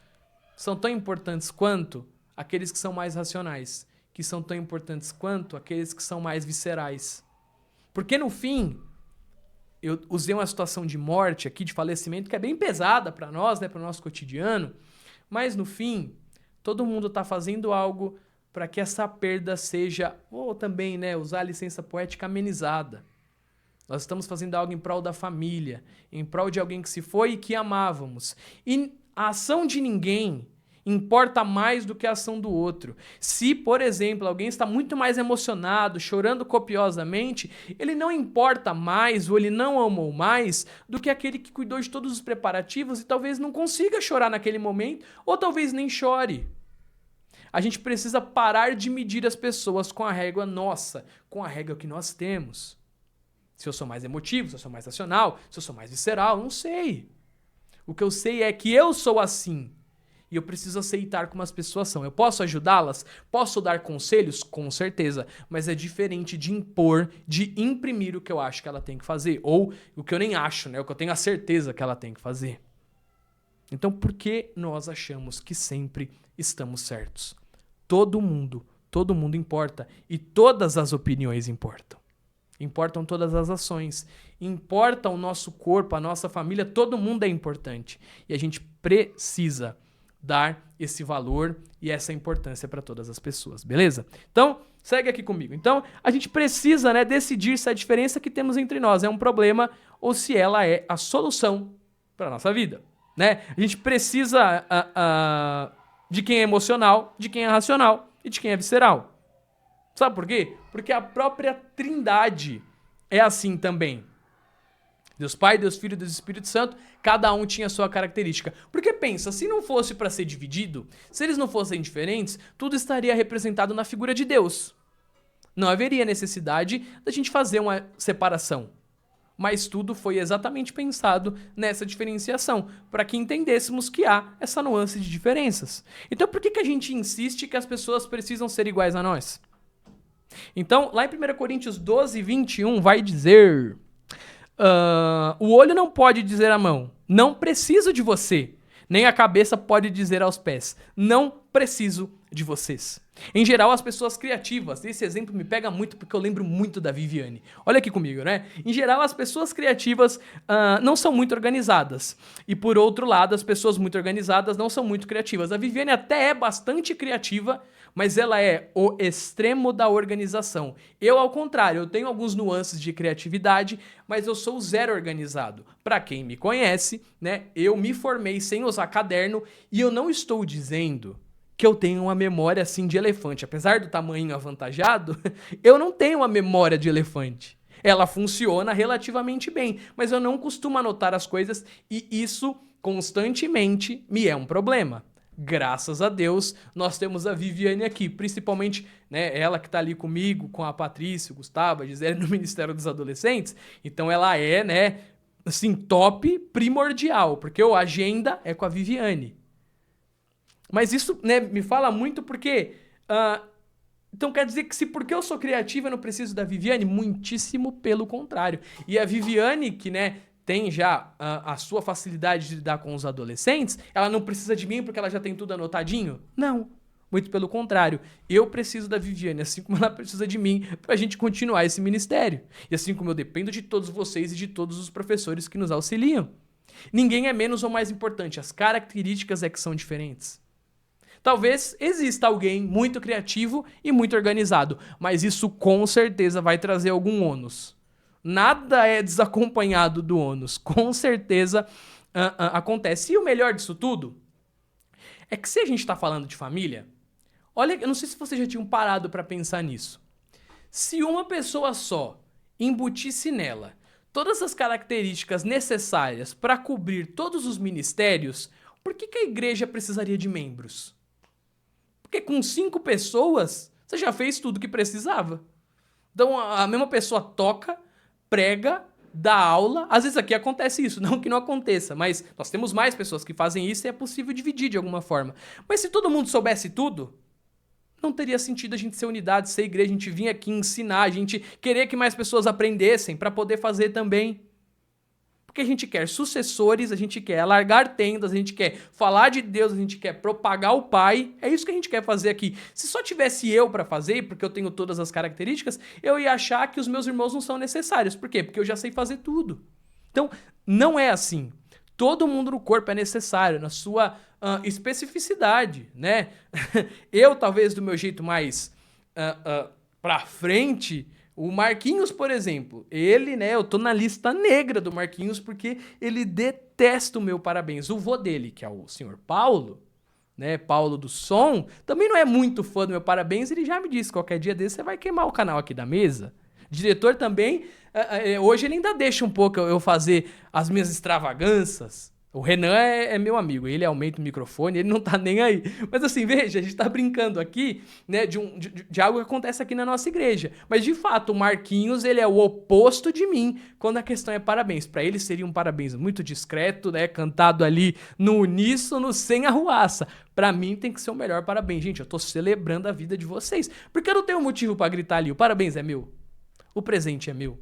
Speaker 1: são tão importantes quanto aqueles que são mais racionais, que são tão importantes quanto aqueles que são mais viscerais. Porque no fim, eu usei uma situação de morte aqui, de falecimento, que é bem pesada para nós, né, para o nosso cotidiano, mas no fim, todo mundo está fazendo algo para que essa perda seja, ou também, né, usar a licença poética, amenizada. Nós estamos fazendo algo em prol da família, em prol de alguém que se foi e que amávamos. E a ação de ninguém importa mais do que a ação do outro. Se, por exemplo, alguém está muito mais emocionado, chorando copiosamente, ele não importa mais ou ele não amou mais do que aquele que cuidou de todos os preparativos e talvez não consiga chorar naquele momento ou talvez nem chore. A gente precisa parar de medir as pessoas com a régua nossa, com a régua que nós temos. Se eu sou mais emotivo, se eu sou mais racional, se eu sou mais visceral, não sei. O que eu sei é que eu sou assim. E eu preciso aceitar como as pessoas são. Eu posso ajudá-las? Posso dar conselhos? Com certeza. Mas é diferente de impor, de imprimir o que eu acho que ela tem que fazer. Ou o que eu nem acho, né? O que eu tenho a certeza que ela tem que fazer. Então, por que nós achamos que sempre estamos certos? Todo mundo importa. E todas as opiniões importam. Importam todas as ações, importa o nosso corpo, a nossa família, todo mundo é importante. E a gente precisa dar esse valor e essa importância para todas as pessoas, beleza? Então, segue aqui comigo. Então, a gente precisa, né, decidir se a diferença que temos entre nós é um problema ou se ela é a solução para a nossa vida, né? A gente precisa de quem é emocional, de quem é racional e de quem é visceral. Sabe por quê? Porque a própria Trindade é assim também. Deus Pai, Deus Filho e Deus Espírito Santo, cada um tinha a sua característica. Porque pensa, se não fosse para ser dividido, se eles não fossem diferentes, tudo estaria representado na figura de Deus. Não haveria necessidade da gente fazer uma separação. Mas tudo foi exatamente pensado nessa diferenciação, para que entendêssemos que há essa nuance de diferenças. Então por que a gente insiste que as pessoas precisam ser iguais a nós? Então, lá em 1 Coríntios 12, 21, vai dizer... o olho não pode dizer à mão, não preciso de você. Nem a cabeça pode dizer aos pés, não preciso de vocês. Em geral, as pessoas criativas, esse exemplo me pega muito porque eu lembro muito da Viviane. Olha aqui comigo, né? Em geral, as pessoas criativas não são muito organizadas. E por outro lado, as pessoas muito organizadas não são muito criativas. A Viviane até é bastante criativa, mas ela é o extremo da organização. Eu, ao contrário, eu tenho alguns nuances de criatividade, mas eu sou zero organizado. Para quem me conhece, né, eu me formei sem usar caderno e eu não estou dizendo que eu tenho uma memória assim de elefante. Apesar do tamanho avantajado, eu não tenho uma memória de elefante. Ela funciona relativamente bem, mas eu não costumo anotar as coisas e isso constantemente me é um problema. Graças a Deus, nós temos a Viviane aqui, principalmente, né, ela que está ali comigo, com a Patrícia, o Gustavo, a Gisele no Ministério dos Adolescentes. Então ela é, né, assim, top primordial, porque a agenda é com a Viviane. Mas isso, né, me fala muito porque... então quer dizer que se porque eu sou criativa eu não preciso da Viviane? Muitíssimo pelo contrário. E a Viviane, que, né, tem já a sua facilidade de lidar com os adolescentes, ela não precisa de mim porque ela já tem tudo anotadinho? Não. Muito pelo contrário. Eu preciso da Viviane, assim como ela precisa de mim, pra gente continuar esse ministério. E assim como eu dependo de todos vocês e de todos os professores que nos auxiliam. Ninguém é menos ou mais importante, as características é que são diferentes. Talvez exista alguém muito criativo e muito organizado, mas isso com certeza vai trazer algum ônus. Nada é desacompanhado do ônus. Com certeza acontece. E o melhor disso tudo é que se a gente está falando de família, olha, eu não sei se vocês já tinham parado para pensar nisso. Se uma pessoa só embutisse nela todas as características necessárias para cobrir todos os ministérios, por que a igreja precisaria de membros? Porque com 5 pessoas, você já fez tudo que precisava. Então a mesma pessoa toca, prega, dá aula. Às vezes aqui acontece isso, não que não aconteça, mas nós temos mais pessoas que fazem isso e é possível dividir de alguma forma. Mas se todo mundo soubesse tudo, não teria sentido a gente ser unidade, ser igreja, a gente vir aqui ensinar, a gente querer que mais pessoas aprendessem para poder fazer também. Porque a gente quer sucessores, a gente quer alargar tendas, a gente quer falar de Deus, a gente quer propagar o Pai. É isso que a gente quer fazer aqui. Se só tivesse eu para fazer, porque eu tenho todas as características, eu ia achar que os meus irmãos não são necessários. Por quê? Porque eu já sei fazer tudo. Então, não é assim. Todo mundo no corpo é necessário, na sua especificidade, né? Eu, talvez, do meu jeito mais pra frente... O Marquinhos, por exemplo, ele, né, eu tô na lista negra do Marquinhos porque ele detesta o meu parabéns. O vô dele, que é o senhor Paulo, né, Paulo do som, também não é muito fã do meu parabéns, ele já me disse, qualquer dia desse você vai queimar o canal aqui da mesa. O diretor também, hoje ele ainda deixa um pouco eu fazer as minhas extravagâncias. O Renan é meu amigo, ele aumenta o microfone, ele não tá nem aí. Mas assim, veja, a gente tá brincando aqui, né, de algo que acontece aqui na nossa igreja. Mas de fato, o Marquinhos, ele é o oposto de mim quando a questão é parabéns. Pra ele seria um parabéns muito discreto, né, cantado ali no uníssono, sem arruaça. Pra mim tem que ser o melhor parabéns. Gente, eu tô celebrando a vida de vocês. Porque eu não tenho motivo pra gritar ali, o parabéns é meu, o presente é meu.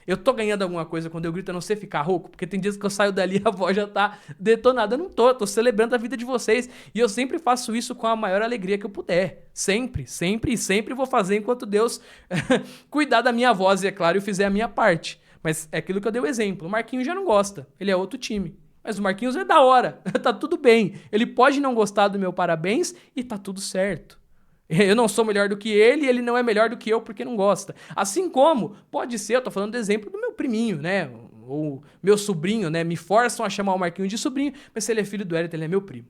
Speaker 1: Eu tô ganhando alguma coisa quando eu grito, a não ser ficar rouco, porque tem dias que eu saio dali e a voz já tá detonada. Eu não tô celebrando a vida de vocês. E eu sempre faço isso com a maior alegria que eu puder. Sempre, sempre e sempre vou fazer enquanto Deus cuidar da minha voz, e é claro, eu fizer a minha parte. Mas é aquilo que eu dei o exemplo. O Marquinhos já não gosta, ele é outro time. Mas o Marquinhos é da hora, tá tudo bem. Ele pode não gostar do meu parabéns e tá tudo certo. Eu não sou melhor do que ele e ele não é melhor do que eu porque não gosta. Assim como, pode ser, eu tô falando do exemplo do meu priminho, né? Ou meu sobrinho, né? Me forçam a chamar o Marquinho de sobrinho, mas se ele é filho do Hélio, ele é meu primo.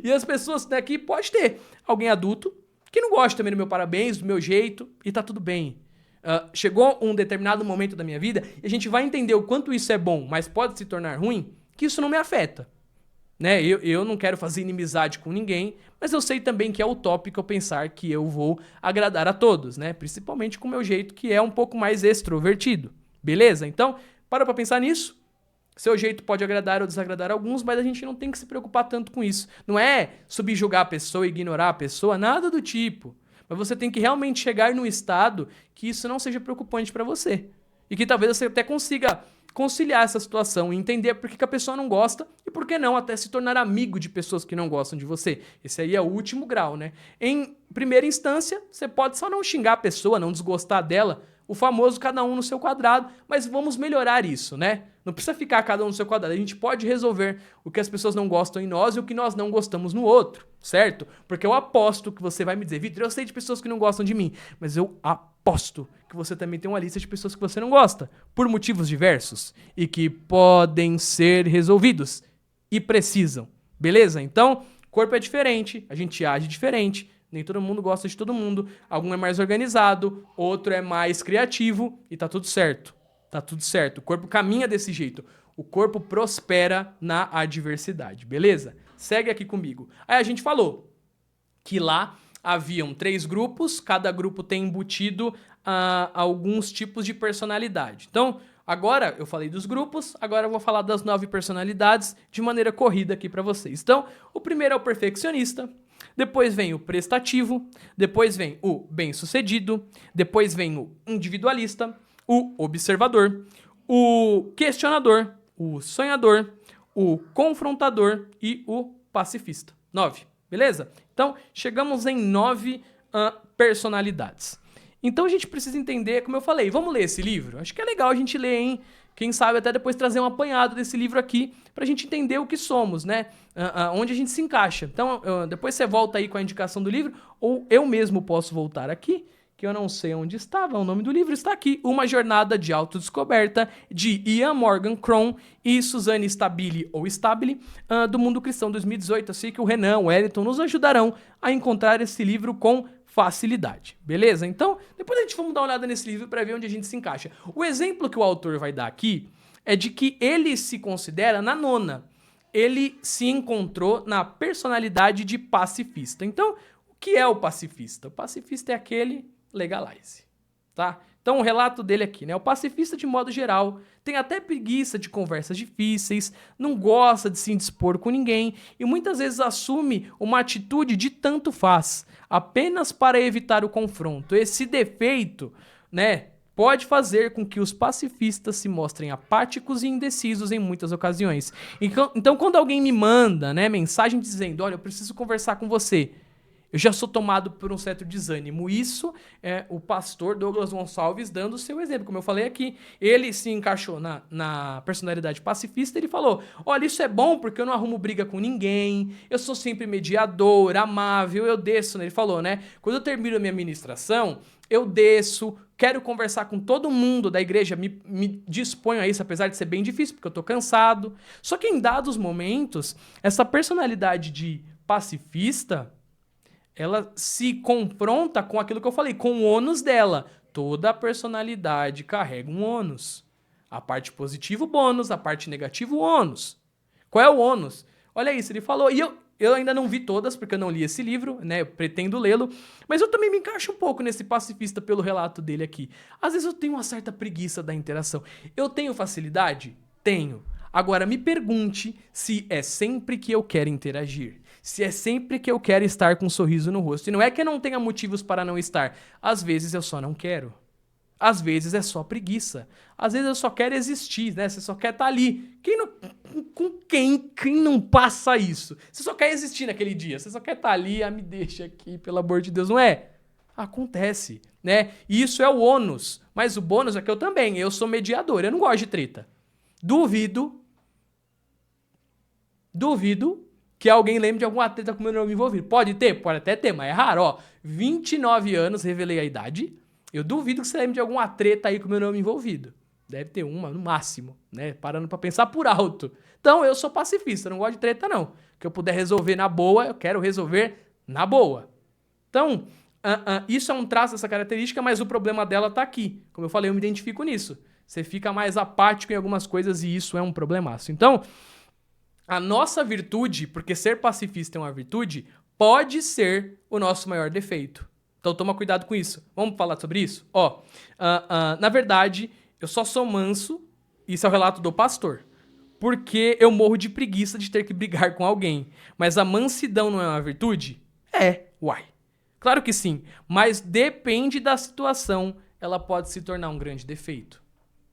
Speaker 1: E as pessoas daqui pode ter alguém adulto que não gosta também do meu parabéns, do meu jeito, e tá tudo bem. Chegou um determinado momento da minha vida e a gente vai entender o quanto isso é bom, mas pode se tornar ruim, que isso não me afeta. Né? Eu não quero fazer inimizade com ninguém, mas eu sei também que é utópico eu pensar que eu vou agradar a todos, né? Principalmente com o meu jeito que é um pouco mais extrovertido. Beleza? Então, para pra pensar nisso. Seu jeito pode agradar ou desagradar alguns, mas a gente não tem que se preocupar tanto com isso. Não é subjugar a pessoa, ignorar a pessoa, nada do tipo. Mas você tem que realmente chegar num estado que isso não seja preocupante para você. E que talvez você até consiga conciliar essa situação e entender por que a pessoa não gosta e por que não até se tornar amigo de pessoas que não gostam de você. Esse aí é o último grau, né? Em primeira instância, você pode só não xingar a pessoa, não desgostar dela, o famoso cada um no seu quadrado, mas vamos melhorar isso, né? Não precisa ficar cada um no seu quadrado, a gente pode resolver o que as pessoas não gostam em nós e o que nós não gostamos no outro, certo? Porque eu aposto que você vai me dizer, Vitor, eu sei de pessoas que não gostam de mim, mas eu aposto que você também tem uma lista de pessoas que você não gosta, por motivos diversos, e que podem ser resolvidos, e precisam, beleza? Então, corpo é diferente, a gente age diferente, nem todo mundo gosta de todo mundo, algum é mais organizado, outro é mais criativo, e tá tudo certo. Tá tudo certo. O corpo caminha desse jeito. O corpo prospera na adversidade, beleza? Segue aqui comigo. Aí a gente falou que lá haviam 3 grupos, cada grupo tem embutido alguns tipos de personalidade. Então, agora eu falei dos grupos, agora eu vou falar das 9 personalidades de maneira corrida aqui para vocês. Então, o primeiro é o perfeccionista, depois vem o prestativo, depois vem o bem-sucedido, depois vem o individualista, o observador, o questionador, o sonhador, o confrontador e o pacifista. 9, beleza? Então, chegamos em 9 personalidades. Então, a gente precisa entender, como eu falei, vamos ler esse livro? Acho que é legal a gente ler, hein? Quem sabe até depois trazer um apanhado desse livro aqui pra gente entender o que somos, né? Onde a gente se encaixa. Então, depois você volta aí com a indicação do livro, ou eu mesmo posso voltar aqui, que eu não sei onde estava, o nome do livro está aqui, Uma Jornada de Autodescoberta, de Ian Morgan Cron e Suzanne Stabile, ou Stabile, do Mundo Cristão 2018. Eu sei que o Renan, o Wellington nos ajudarão a encontrar esse livro com facilidade, beleza? Então, depois a gente vamos dar uma olhada nesse livro para ver onde a gente se encaixa. O exemplo que o autor vai dar aqui é de que ele se considera na 9ª. Ele se encontrou na personalidade de pacifista. Então, o que é o pacifista? O pacifista é aquele legalize, tá? Então, o relato dele aqui, né? O pacifista, de modo geral, tem até preguiça de conversas difíceis, não gosta de se indispor com ninguém e muitas vezes assume uma atitude de tanto faz, apenas para evitar o confronto. Esse defeito, né, pode fazer com que os pacifistas se mostrem apáticos e indecisos em muitas ocasiões. Então, quando alguém me manda, né, mensagem dizendo, olha, eu preciso conversar com você, eu já sou tomado por um certo desânimo. Isso é o pastor Douglas Gonçalves dando o seu exemplo. Como eu falei aqui, ele se encaixou na personalidade pacifista. Ele falou, olha, isso é bom porque eu não arrumo briga com ninguém, eu sou sempre mediador, amável, eu desço, né? Ele falou, né? Quando eu termino a minha ministração, eu desço, quero conversar com todo mundo da igreja, me disponho a isso, apesar de ser bem difícil, porque eu tô cansado. Só que em dados momentos, essa personalidade de pacifista, ela se confronta com aquilo que eu falei, com o ônus dela. Toda personalidade carrega um ônus. A parte positiva, o bônus. A parte negativa, o ônus. Qual é o ônus? Olha isso, ele falou. E eu ainda não vi todas, porque eu não li esse livro, né? Eu pretendo lê-lo. Mas eu também me encaixo um pouco nesse pacifista pelo relato dele aqui. Às vezes eu tenho uma certa preguiça da interação. Eu tenho facilidade? Tenho. Agora, me pergunte se é sempre que eu quero interagir. Se é sempre que eu quero estar com um sorriso no rosto. E não é que eu não tenha motivos para não estar. Às vezes eu só não quero. Às vezes é só preguiça. Às vezes eu só quero existir, né? Você só quer estar ali. Quem não passa isso? Você só quer existir naquele dia. Você só quer estar ali, me deixa aqui, pelo amor de Deus. Não é? Acontece, né? E isso é o ônus. Mas o bônus é que eu sou mediador. Eu não gosto de treta. Duvido que alguém lembre de alguma treta com o meu nome envolvido. Pode ter? Pode até ter, mas é raro, ó. 29 anos, revelei a idade. Eu duvido que você lembre de alguma treta aí com o meu nome envolvido. Deve ter uma, no máximo, né? Parando pra pensar por alto. Então, eu sou pacifista, não gosto de treta, não. O que eu puder resolver na boa, eu quero resolver na boa. Então, isso é um traço dessa característica, mas o problema dela tá aqui. Como eu falei, eu me identifico nisso. Você fica mais apático em algumas coisas e isso é um problemaço. Então, a nossa virtude, porque ser pacifista é uma virtude, pode ser o nosso maior defeito. Então toma cuidado com isso. Vamos falar sobre isso? Na verdade, eu só sou manso, isso é o relato do pastor, porque eu morro de preguiça de ter que brigar com alguém. Mas a mansidão não é uma virtude? Uai. Claro que sim, mas depende da situação, ela pode se tornar um grande defeito.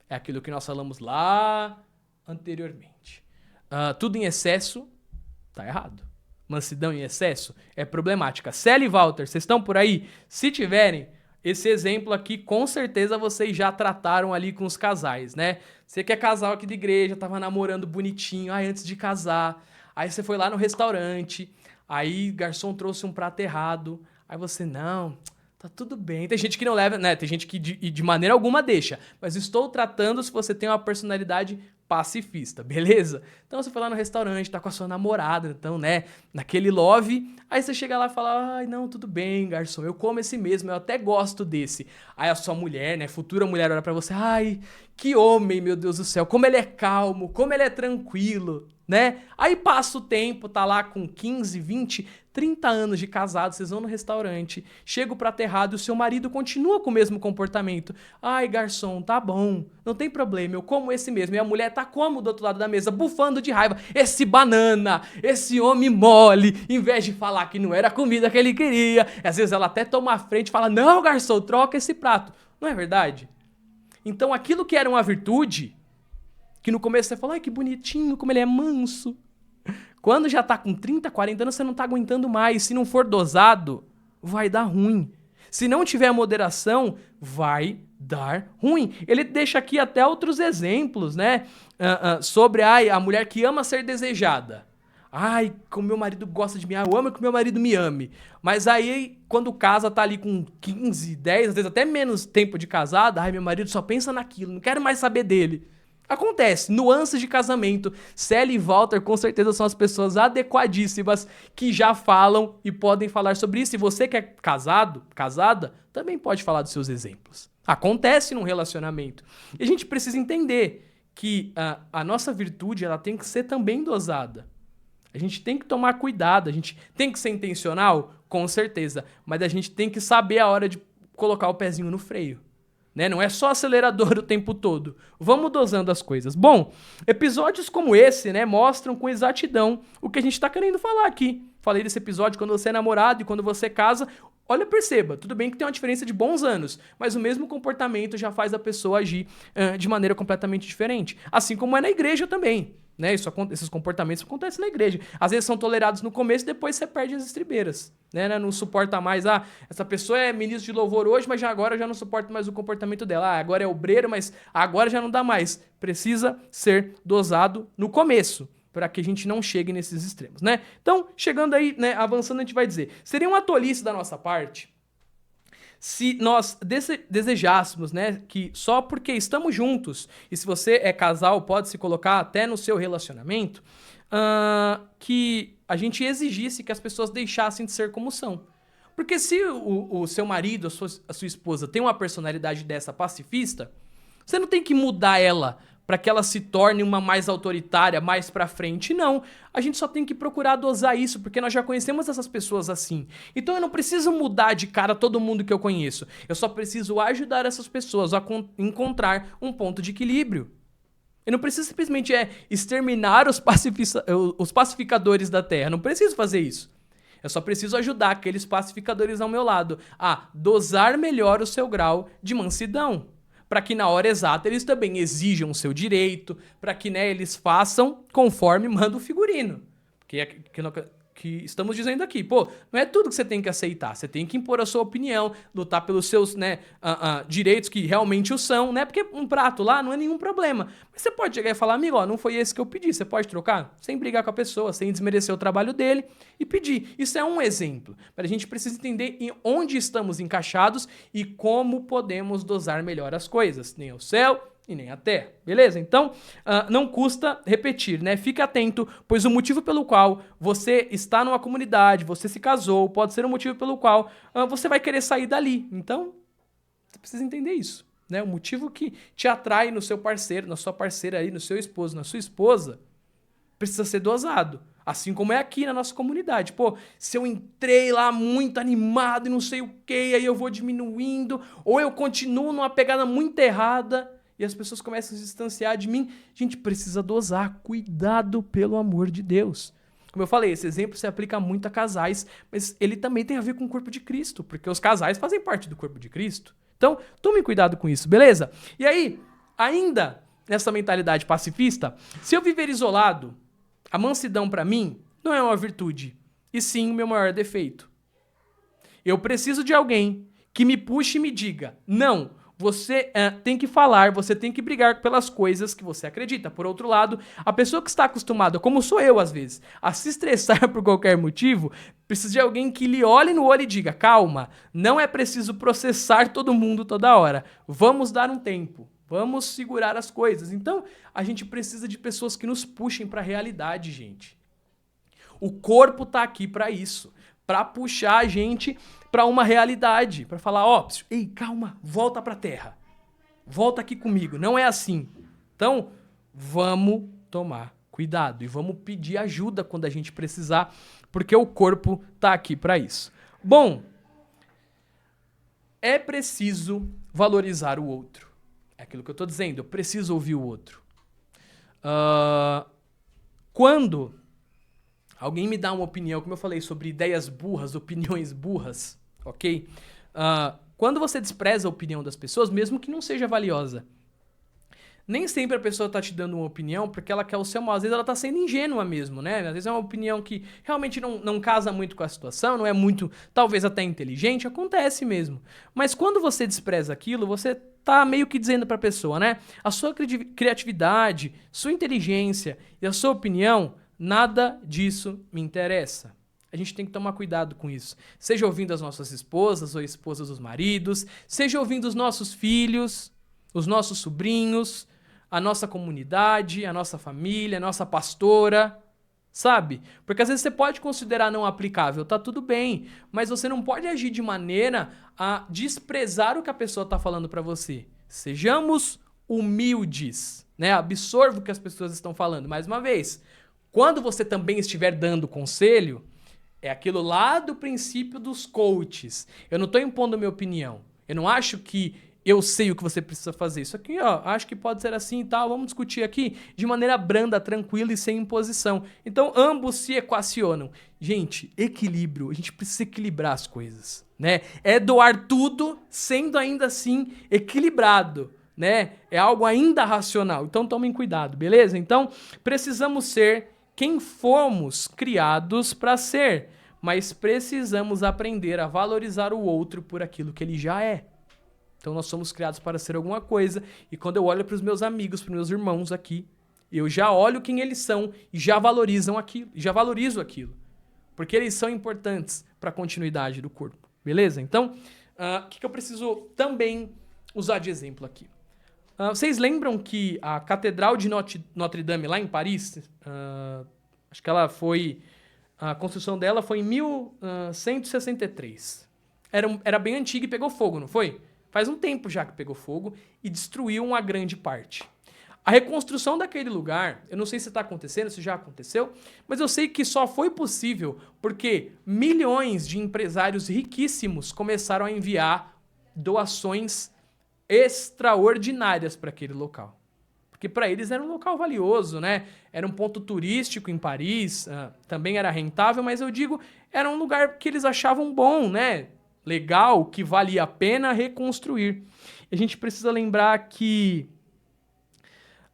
Speaker 1: É aquilo que nós falamos lá anteriormente. Tudo em excesso, tá errado. Mansidão em excesso é problemática. Célia e Walter, vocês estão por aí? Se tiverem, esse exemplo aqui, com certeza vocês já trataram ali com os casais, né? Você que é casal aqui de igreja, tava namorando bonitinho, antes de casar. Aí você foi lá no restaurante, aí o garçom trouxe um prato errado. Aí você, não, tá tudo bem. Tem gente que não leva, né? Tem gente que de maneira alguma deixa. Mas estou tratando se você tem uma personalidade pacifista, beleza? Então você foi lá no restaurante, tá com a sua namorada, então, né, naquele love, aí você chega lá e fala, ai, não, tudo bem, garçom, eu como esse mesmo, eu até gosto desse. Aí a sua mulher, né, futura mulher olha pra você, ai, que homem, meu Deus do céu, como ele é calmo, como ele é tranquilo. né? Aí passa o tempo, tá lá com 15, 20, 30 anos de casado, vocês vão no restaurante, chega o prato errado e o seu marido continua com o mesmo comportamento. Ai, garçom, tá bom, não tem problema, eu como esse mesmo. E a mulher tá como do outro lado da mesa, bufando de raiva. Esse banana, esse homem mole, em vez de falar que não era a comida que ele queria, às vezes ela até toma a frente e fala, não, garçom, troca esse prato. Não é verdade? Então aquilo que era uma virtude, que no começo você fala, ai que bonitinho, como ele é manso. Quando já tá com 30, 40 anos, você não tá aguentando mais. Se não for dosado, vai dar ruim. Se não tiver moderação, vai dar ruim. Ele deixa aqui até outros exemplos, né? Sobre a mulher que ama ser desejada. Ai, como meu marido gosta de mim, eu amo que meu marido me ame. Mas aí, quando casa, tá ali com 15, 10, às vezes até menos tempo de casada, ai, meu marido só pensa naquilo, não quero mais saber dele. Acontece, nuances de casamento. Sally e Walter com certeza são as pessoas adequadíssimas que já falam e podem falar sobre isso. E você que é casado, casada, também pode falar dos seus exemplos. Acontece num relacionamento. E a gente precisa entender que a nossa virtude ela tem que ser também dosada. A gente tem que tomar cuidado, a gente tem que ser intencional, com certeza. Mas a gente tem que saber a hora de colocar o pezinho no freio. Né? Não é só acelerador o tempo todo. Vamos dosando as coisas. Bom, episódios como esse, né, mostram com exatidão o que a gente está querendo falar aqui. Falei desse episódio quando você é namorado e quando você casa. Olha, perceba, tudo bem que tem uma diferença de bons anos, mas o mesmo comportamento já faz a pessoa agir de maneira completamente diferente. Assim como é na igreja também. Né? Esses comportamentos acontecem na igreja. Às vezes são tolerados no começo, depois você perde as estribeiras. Né? Não suporta mais, essa pessoa é ministro de louvor hoje, mas agora já não suporta mais o comportamento dela. Agora é obreiro, mas agora já não dá mais. Precisa ser dosado no começo, para que a gente não chegue nesses extremos. Né? Então, chegando aí, né, avançando, a gente vai dizer, seria uma tolice da nossa parte se nós desejássemos, né, que só porque estamos juntos, e se você é casal, pode se colocar até no seu relacionamento, que a gente exigisse que as pessoas deixassem de ser como são. Porque se o seu marido, a sua esposa tem uma personalidade dessa pacifista, você não tem que mudar ela para que ela se torne uma mais autoritária, mais pra frente. Não, a gente só tem que procurar dosar isso, porque nós já conhecemos essas pessoas assim. Então eu não preciso mudar de cara todo mundo que eu conheço. Eu só preciso ajudar essas pessoas a encontrar um ponto de equilíbrio. Eu não preciso simplesmente exterminar os pacificadores da Terra. Não preciso fazer isso. Eu só preciso ajudar aqueles pacificadores ao meu lado a dosar melhor o seu grau de mansidão. Para que na hora exata eles também exijam o seu direito, para que, né, eles façam conforme manda o figurino. Que estamos dizendo aqui, pô, não é tudo que você tem que aceitar, você tem que impor a sua opinião, lutar pelos seus, né, direitos que realmente o são, né, porque um prato lá não é nenhum problema, mas você pode chegar e falar, amigo, ó, não foi esse que eu pedi, você pode trocar? Sem brigar com a pessoa, sem desmerecer o trabalho dele e pedir. Isso é um exemplo, mas a gente precisa entender em onde estamos encaixados e como podemos dosar melhor as coisas, nem ao céu, e nem a terra, beleza? Então, não custa repetir, né? Fique atento, pois o motivo pelo qual você está numa comunidade, você se casou, pode ser um motivo pelo qual você vai querer sair dali. Então, você precisa entender isso, né? O motivo que te atrai no seu parceiro, na sua parceira aí, no seu esposo, na sua esposa, precisa ser dosado. Assim como é aqui na nossa comunidade. Pô, se eu entrei lá muito animado e não sei o que, aí eu vou diminuindo, ou eu continuo numa pegada muito errada e as pessoas começam a se distanciar de mim, a gente precisa dosar. Cuidado, pelo amor de Deus. Como eu falei, esse exemplo se aplica muito a casais, mas ele também tem a ver com o corpo de Cristo, porque os casais fazem parte do corpo de Cristo. Então, tome cuidado com isso, beleza? E aí, ainda nessa mentalidade pacifista, se eu viver isolado, a mansidão para mim não é uma virtude, e sim o meu maior defeito. Eu preciso de alguém que me puxe e me diga, não, você tem que falar, você tem que brigar pelas coisas que você acredita. Por outro lado, a pessoa que está acostumada, como sou eu às vezes, a se estressar por qualquer motivo, precisa de alguém que lhe olhe no olho e diga, calma, não é preciso processar todo mundo toda hora, vamos dar um tempo, vamos segurar as coisas. Então, a gente precisa de pessoas que nos puxem para a realidade, gente. O corpo tá aqui para isso, para puxar a gente para uma realidade, para falar, ei, calma, volta para a terra. Volta aqui comigo, não é assim. Então, vamos tomar cuidado. cuidado. E vamos pedir ajuda quando a gente precisar, porque o corpo tá aqui para isso. Bom, é preciso valorizar o outro. É aquilo que eu tô dizendo, eu preciso ouvir o outro. Quando alguém me dá uma opinião, como eu falei, sobre ideias burras, opiniões burras, ok? Quando você despreza a opinião das pessoas, mesmo que não seja valiosa, nem sempre a pessoa tá te dando uma opinião porque ela quer o seu mal. Às vezes ela tá sendo ingênua mesmo, né? Às vezes é uma opinião que realmente não casa muito com a situação, não é muito, talvez até inteligente, acontece mesmo. Mas quando você despreza aquilo, você tá meio que dizendo pra pessoa, né? A sua criatividade, sua inteligência e a sua opinião, nada disso me interessa. A gente tem que tomar cuidado com isso. Seja ouvindo as nossas esposas ou esposas dos maridos, seja ouvindo os nossos filhos, os nossos sobrinhos, a nossa comunidade, a nossa família, a nossa pastora, sabe? Porque às vezes você pode considerar não aplicável, tá tudo bem, mas você não pode agir de maneira a desprezar o que a pessoa tá falando pra você. Sejamos humildes, né? Absorva o que as pessoas estão falando. Mais uma vez, quando você também estiver dando conselho, é aquilo lá do princípio dos coaches. Eu não tô impondo minha opinião. Eu não acho que eu sei o que você precisa fazer. Isso aqui, ó, acho que pode ser assim e tal. Vamos discutir aqui de maneira branda, tranquila e sem imposição. Então, ambos se equacionam. Gente, equilíbrio. A gente precisa equilibrar as coisas, né? É doar tudo, sendo ainda assim equilibrado, né? É algo ainda racional. Então, tomem cuidado, beleza? Então, precisamos ser quem fomos criados para ser, mas precisamos aprender a valorizar o outro por aquilo que ele já é. Então nós somos criados para ser alguma coisa, e quando eu olho para os meus amigos, para os meus irmãos aqui, eu já olho quem eles são e já valorizo aquilo, porque eles são importantes para a continuidade do corpo, beleza? Então, o que eu preciso também usar de exemplo aqui? Vocês lembram que a Catedral de Notre Dame, lá em Paris, acho que a construção dela foi em 1163. Era bem antiga e pegou fogo, não foi? Faz um tempo já que pegou fogo e destruiu uma grande parte. A reconstrução daquele lugar, eu não sei se está acontecendo, se já aconteceu, mas eu sei que só foi possível porque milhões de empresários riquíssimos começaram a enviar doações extraordinárias para aquele local. Porque para eles era um local valioso, né? Era um ponto turístico em Paris, também era rentável, mas eu digo, era um lugar que eles achavam bom, né? Legal, que valia a pena reconstruir. E a gente precisa lembrar que...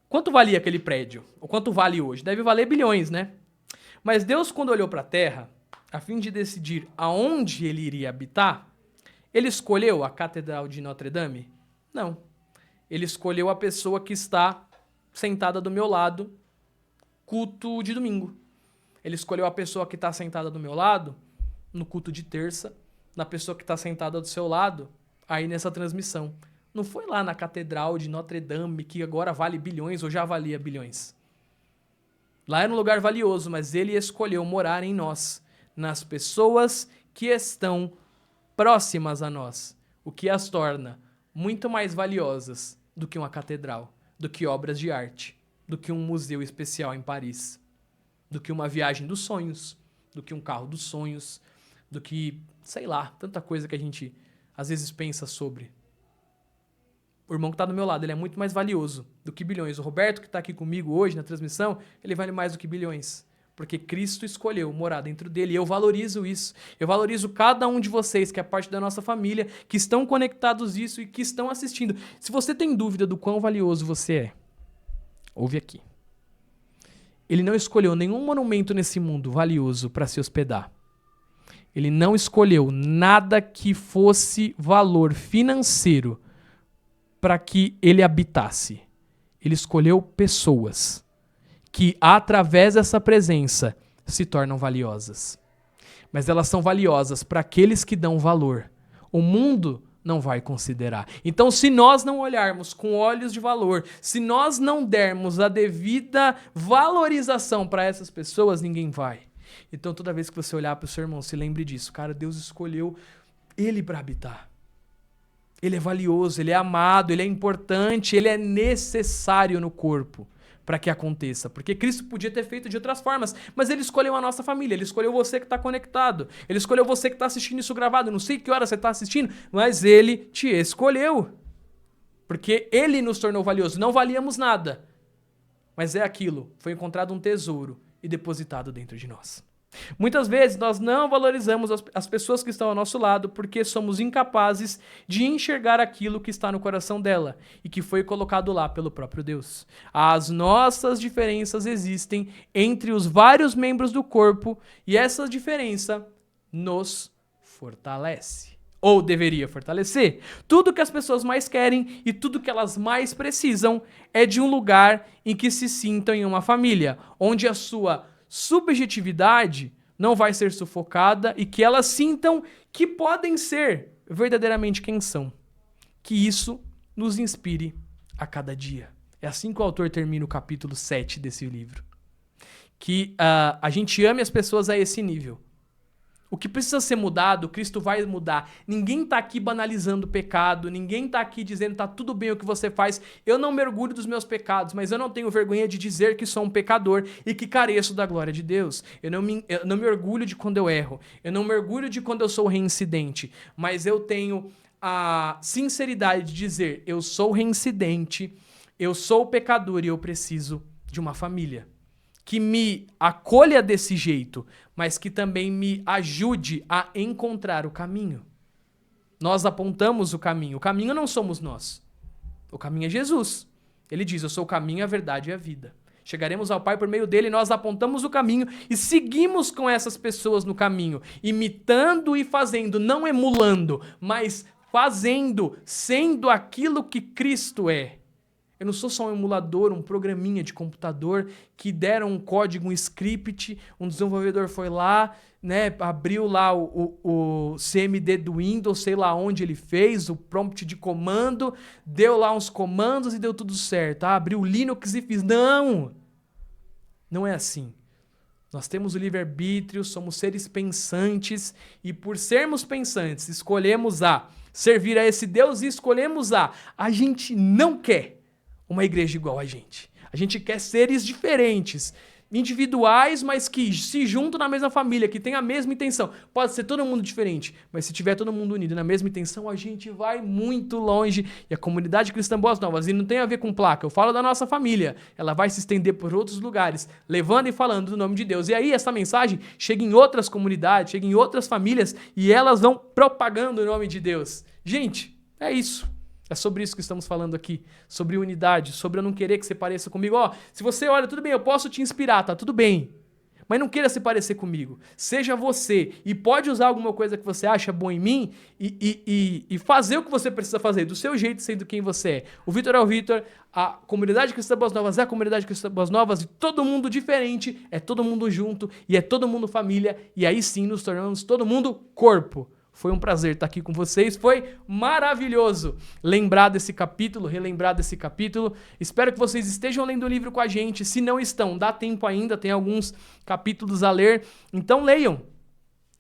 Speaker 1: Quanto valia aquele prédio? Ou quanto vale hoje? Deve valer bilhões, né? Mas Deus, quando olhou para a Terra, a fim de decidir aonde ele iria habitar, ele escolheu a Catedral de Notre Dame? Não. Ele escolheu a pessoa que está sentada do meu lado, culto de domingo. Ele escolheu a pessoa que está sentada do meu lado, no culto de terça, na pessoa que está sentada do seu lado, aí nessa transmissão. Não foi lá na Catedral de Notre Dame, que agora vale bilhões ou já valia bilhões. Lá era um lugar valioso, mas ele escolheu morar em nós, nas pessoas que estão próximas a nós, o que as torna muito mais valiosas do que uma catedral, do que obras de arte, do que um museu especial em Paris, do que uma viagem dos sonhos, do que um carro dos sonhos, do que, sei lá, tanta coisa que a gente às vezes pensa sobre. O irmão que está do meu lado, ele é muito mais valioso do que bilhões. O Roberto, que está aqui comigo hoje na transmissão, ele vale mais do que bilhões. Porque Cristo escolheu morar dentro dele. E eu valorizo isso. Eu valorizo cada um de vocês, que é parte da nossa família, que estão conectados nisso e que estão assistindo. Se você tem dúvida do quão valioso você é, ouve aqui. Ele não escolheu nenhum monumento nesse mundo valioso para se hospedar. Ele não escolheu nada que fosse valor financeiro para que ele habitasse. Ele escolheu pessoas que, através dessa presença, se tornam valiosas. Mas elas são valiosas para aqueles que dão valor. O mundo não vai considerar. Então, se nós não olharmos com olhos de valor, se nós não dermos a devida valorização para essas pessoas, ninguém vai. Então, toda vez que você olhar para o seu irmão, se lembre disso. Cara, Deus escolheu ele para habitar. Ele é valioso, ele é amado, ele é importante, ele é necessário no corpo. para que aconteça. Porque Cristo podia ter feito de outras formas, mas ele escolheu a nossa família, ele escolheu você que está conectado, ele escolheu você que está assistindo isso gravado, não sei que hora você está assistindo, mas ele te escolheu. Porque ele nos tornou valioso, não valíamos nada. Mas é aquilo, foi encontrado um tesouro e depositado dentro de nós. Muitas vezes nós não valorizamos as pessoas que estão ao nosso lado porque somos incapazes de enxergar aquilo que está no coração dela e que foi colocado lá pelo próprio Deus. As nossas diferenças existem entre os vários membros do corpo e essa diferença nos fortalece. Ou deveria fortalecer. Tudo que as pessoas mais querem e tudo que elas mais precisam é de um lugar em que se sintam em uma família, onde a sua subjetividade não vai ser sufocada e que elas sintam que podem ser verdadeiramente quem são. Que isso nos inspire a cada dia. É assim que o autor termina o capítulo 7 desse livro. Que a gente ame as pessoas a esse nível. O que precisa ser mudado, Cristo vai mudar. Ninguém está aqui banalizando o pecado, ninguém está aqui dizendo que está tudo bem o que você faz. Eu não mergulho dos meus pecados, mas eu não tenho vergonha de dizer que sou um pecador e que careço da glória de Deus. Eu não me orgulho de quando eu erro, eu não me orgulho de quando eu sou reincidente, mas eu tenho a sinceridade de dizer, eu sou reincidente, eu sou pecador e eu preciso de uma família que me acolha desse jeito, mas que também me ajude a encontrar o caminho. Nós apontamos o caminho não somos nós. O caminho é Jesus. Ele diz, eu sou o caminho, a verdade e a vida. Chegaremos ao Pai por meio dele, nós apontamos o caminho e seguimos com essas pessoas no caminho, imitando e fazendo, não emulando, mas fazendo, sendo aquilo que Cristo é. Eu não sou só um emulador, um programinha de computador que deram um código, um script, um desenvolvedor foi lá, né, abriu lá o CMD do Windows, sei lá onde ele fez, o prompt de comando, deu lá uns comandos e deu tudo certo. Abriu o Linux e fiz. Não! Não é assim. Nós temos o livre-arbítrio, somos seres pensantes e por sermos pensantes, escolhemos servir a esse Deus e escolhemos a gente não quer uma igreja igual a gente. A gente quer seres diferentes, individuais, mas que se juntam na mesma família, que tem a mesma intenção. Pode ser todo mundo diferente, mas se tiver todo mundo unido na mesma intenção, a gente vai muito longe. E a comunidade cristã Boas Novas, e não tem a ver com placa, eu falo da nossa família, ela vai se estender por outros lugares, levando e falando do nome de Deus. E aí essa mensagem chega em outras comunidades, chega em outras famílias, e elas vão propagando o nome de Deus. Gente, é isso. É sobre isso que estamos falando aqui, sobre unidade, sobre eu não querer que você pareça comigo. Se você olha, tudo bem, eu posso te inspirar, tá tudo bem, mas não queira se parecer comigo. Seja você e pode usar alguma coisa que você acha bom em mim e fazer o que você precisa fazer, do seu jeito, sendo quem você é. O Vitor é o Vitor, a comunidade Cristã Boas Novas é a comunidade Cristã Boas Novas e todo mundo diferente, é todo mundo junto e é todo mundo família e aí sim nos tornamos todo mundo corpo. Foi um prazer estar aqui com vocês, foi maravilhoso lembrar desse capítulo, relembrar desse capítulo. Espero que vocês estejam lendo o livro com a gente. Se não estão, dá tempo ainda, tem alguns capítulos a ler. Então leiam.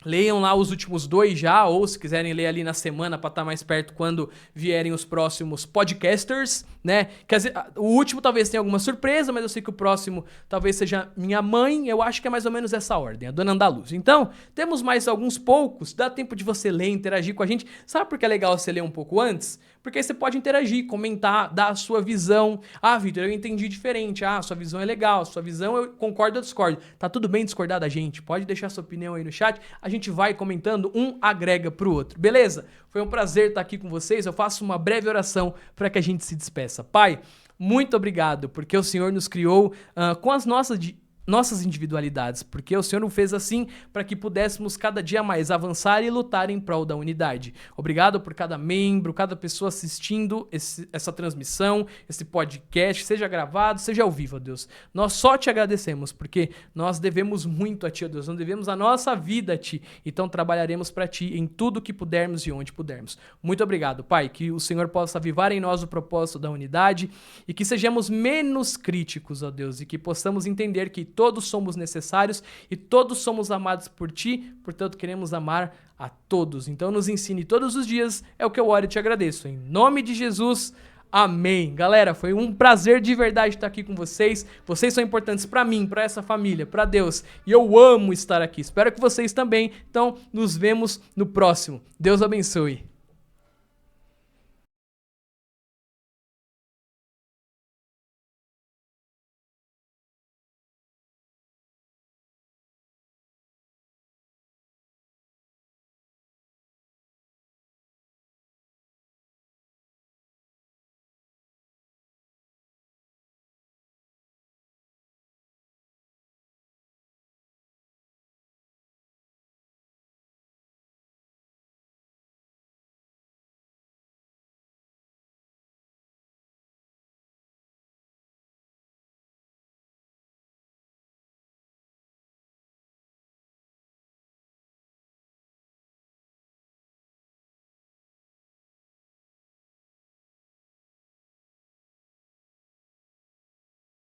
Speaker 1: Leiam lá os últimos 2 já, ou se quiserem ler ali na semana para estar mais perto quando vierem os próximos podcasters, né? Quer dizer, o último talvez tenha alguma surpresa, mas eu sei que o próximo talvez seja minha mãe, eu acho que é mais ou menos essa ordem, a Dona Andaluz. Então, temos mais alguns poucos, dá tempo de você ler, interagir com a gente. Sabe por que é legal você ler um pouco antes? Porque aí você pode interagir, comentar, dar a sua visão. Vitor, eu entendi diferente. Sua visão é legal, sua visão eu concordo ou discordo. Tá tudo bem discordar da gente? Pode deixar sua opinião aí no chat. A gente vai comentando, um agrega pro outro. Beleza? Foi um prazer estar aqui com vocês. Eu faço uma breve oração para que a gente se despeça. Pai, muito obrigado, porque o Senhor nos criou com as nossas individualidades, porque o Senhor nos fez assim para que pudéssemos cada dia mais avançar e lutar em prol da unidade. Obrigado por cada membro, cada pessoa assistindo essa transmissão, esse podcast, seja gravado, seja ao vivo, ó Deus. Nós só te agradecemos, porque nós devemos muito a Ti, ó Deus, nós devemos a nossa vida a Ti, então trabalharemos para Ti em tudo que pudermos e onde pudermos. Muito obrigado, Pai, que o Senhor possa avivar em nós o propósito da unidade e que sejamos menos críticos, ó Deus, e que possamos entender que todos somos necessários e todos somos amados por Ti, portanto queremos amar a todos. Então nos ensine todos os dias, é o que eu oro e te agradeço. Em nome de Jesus, Amém. Galera, foi um prazer de verdade estar aqui com vocês. Vocês são importantes pra mim, pra essa família, pra Deus. E eu amo estar aqui. Espero que vocês também. Então, nos vemos no próximo. Deus abençoe.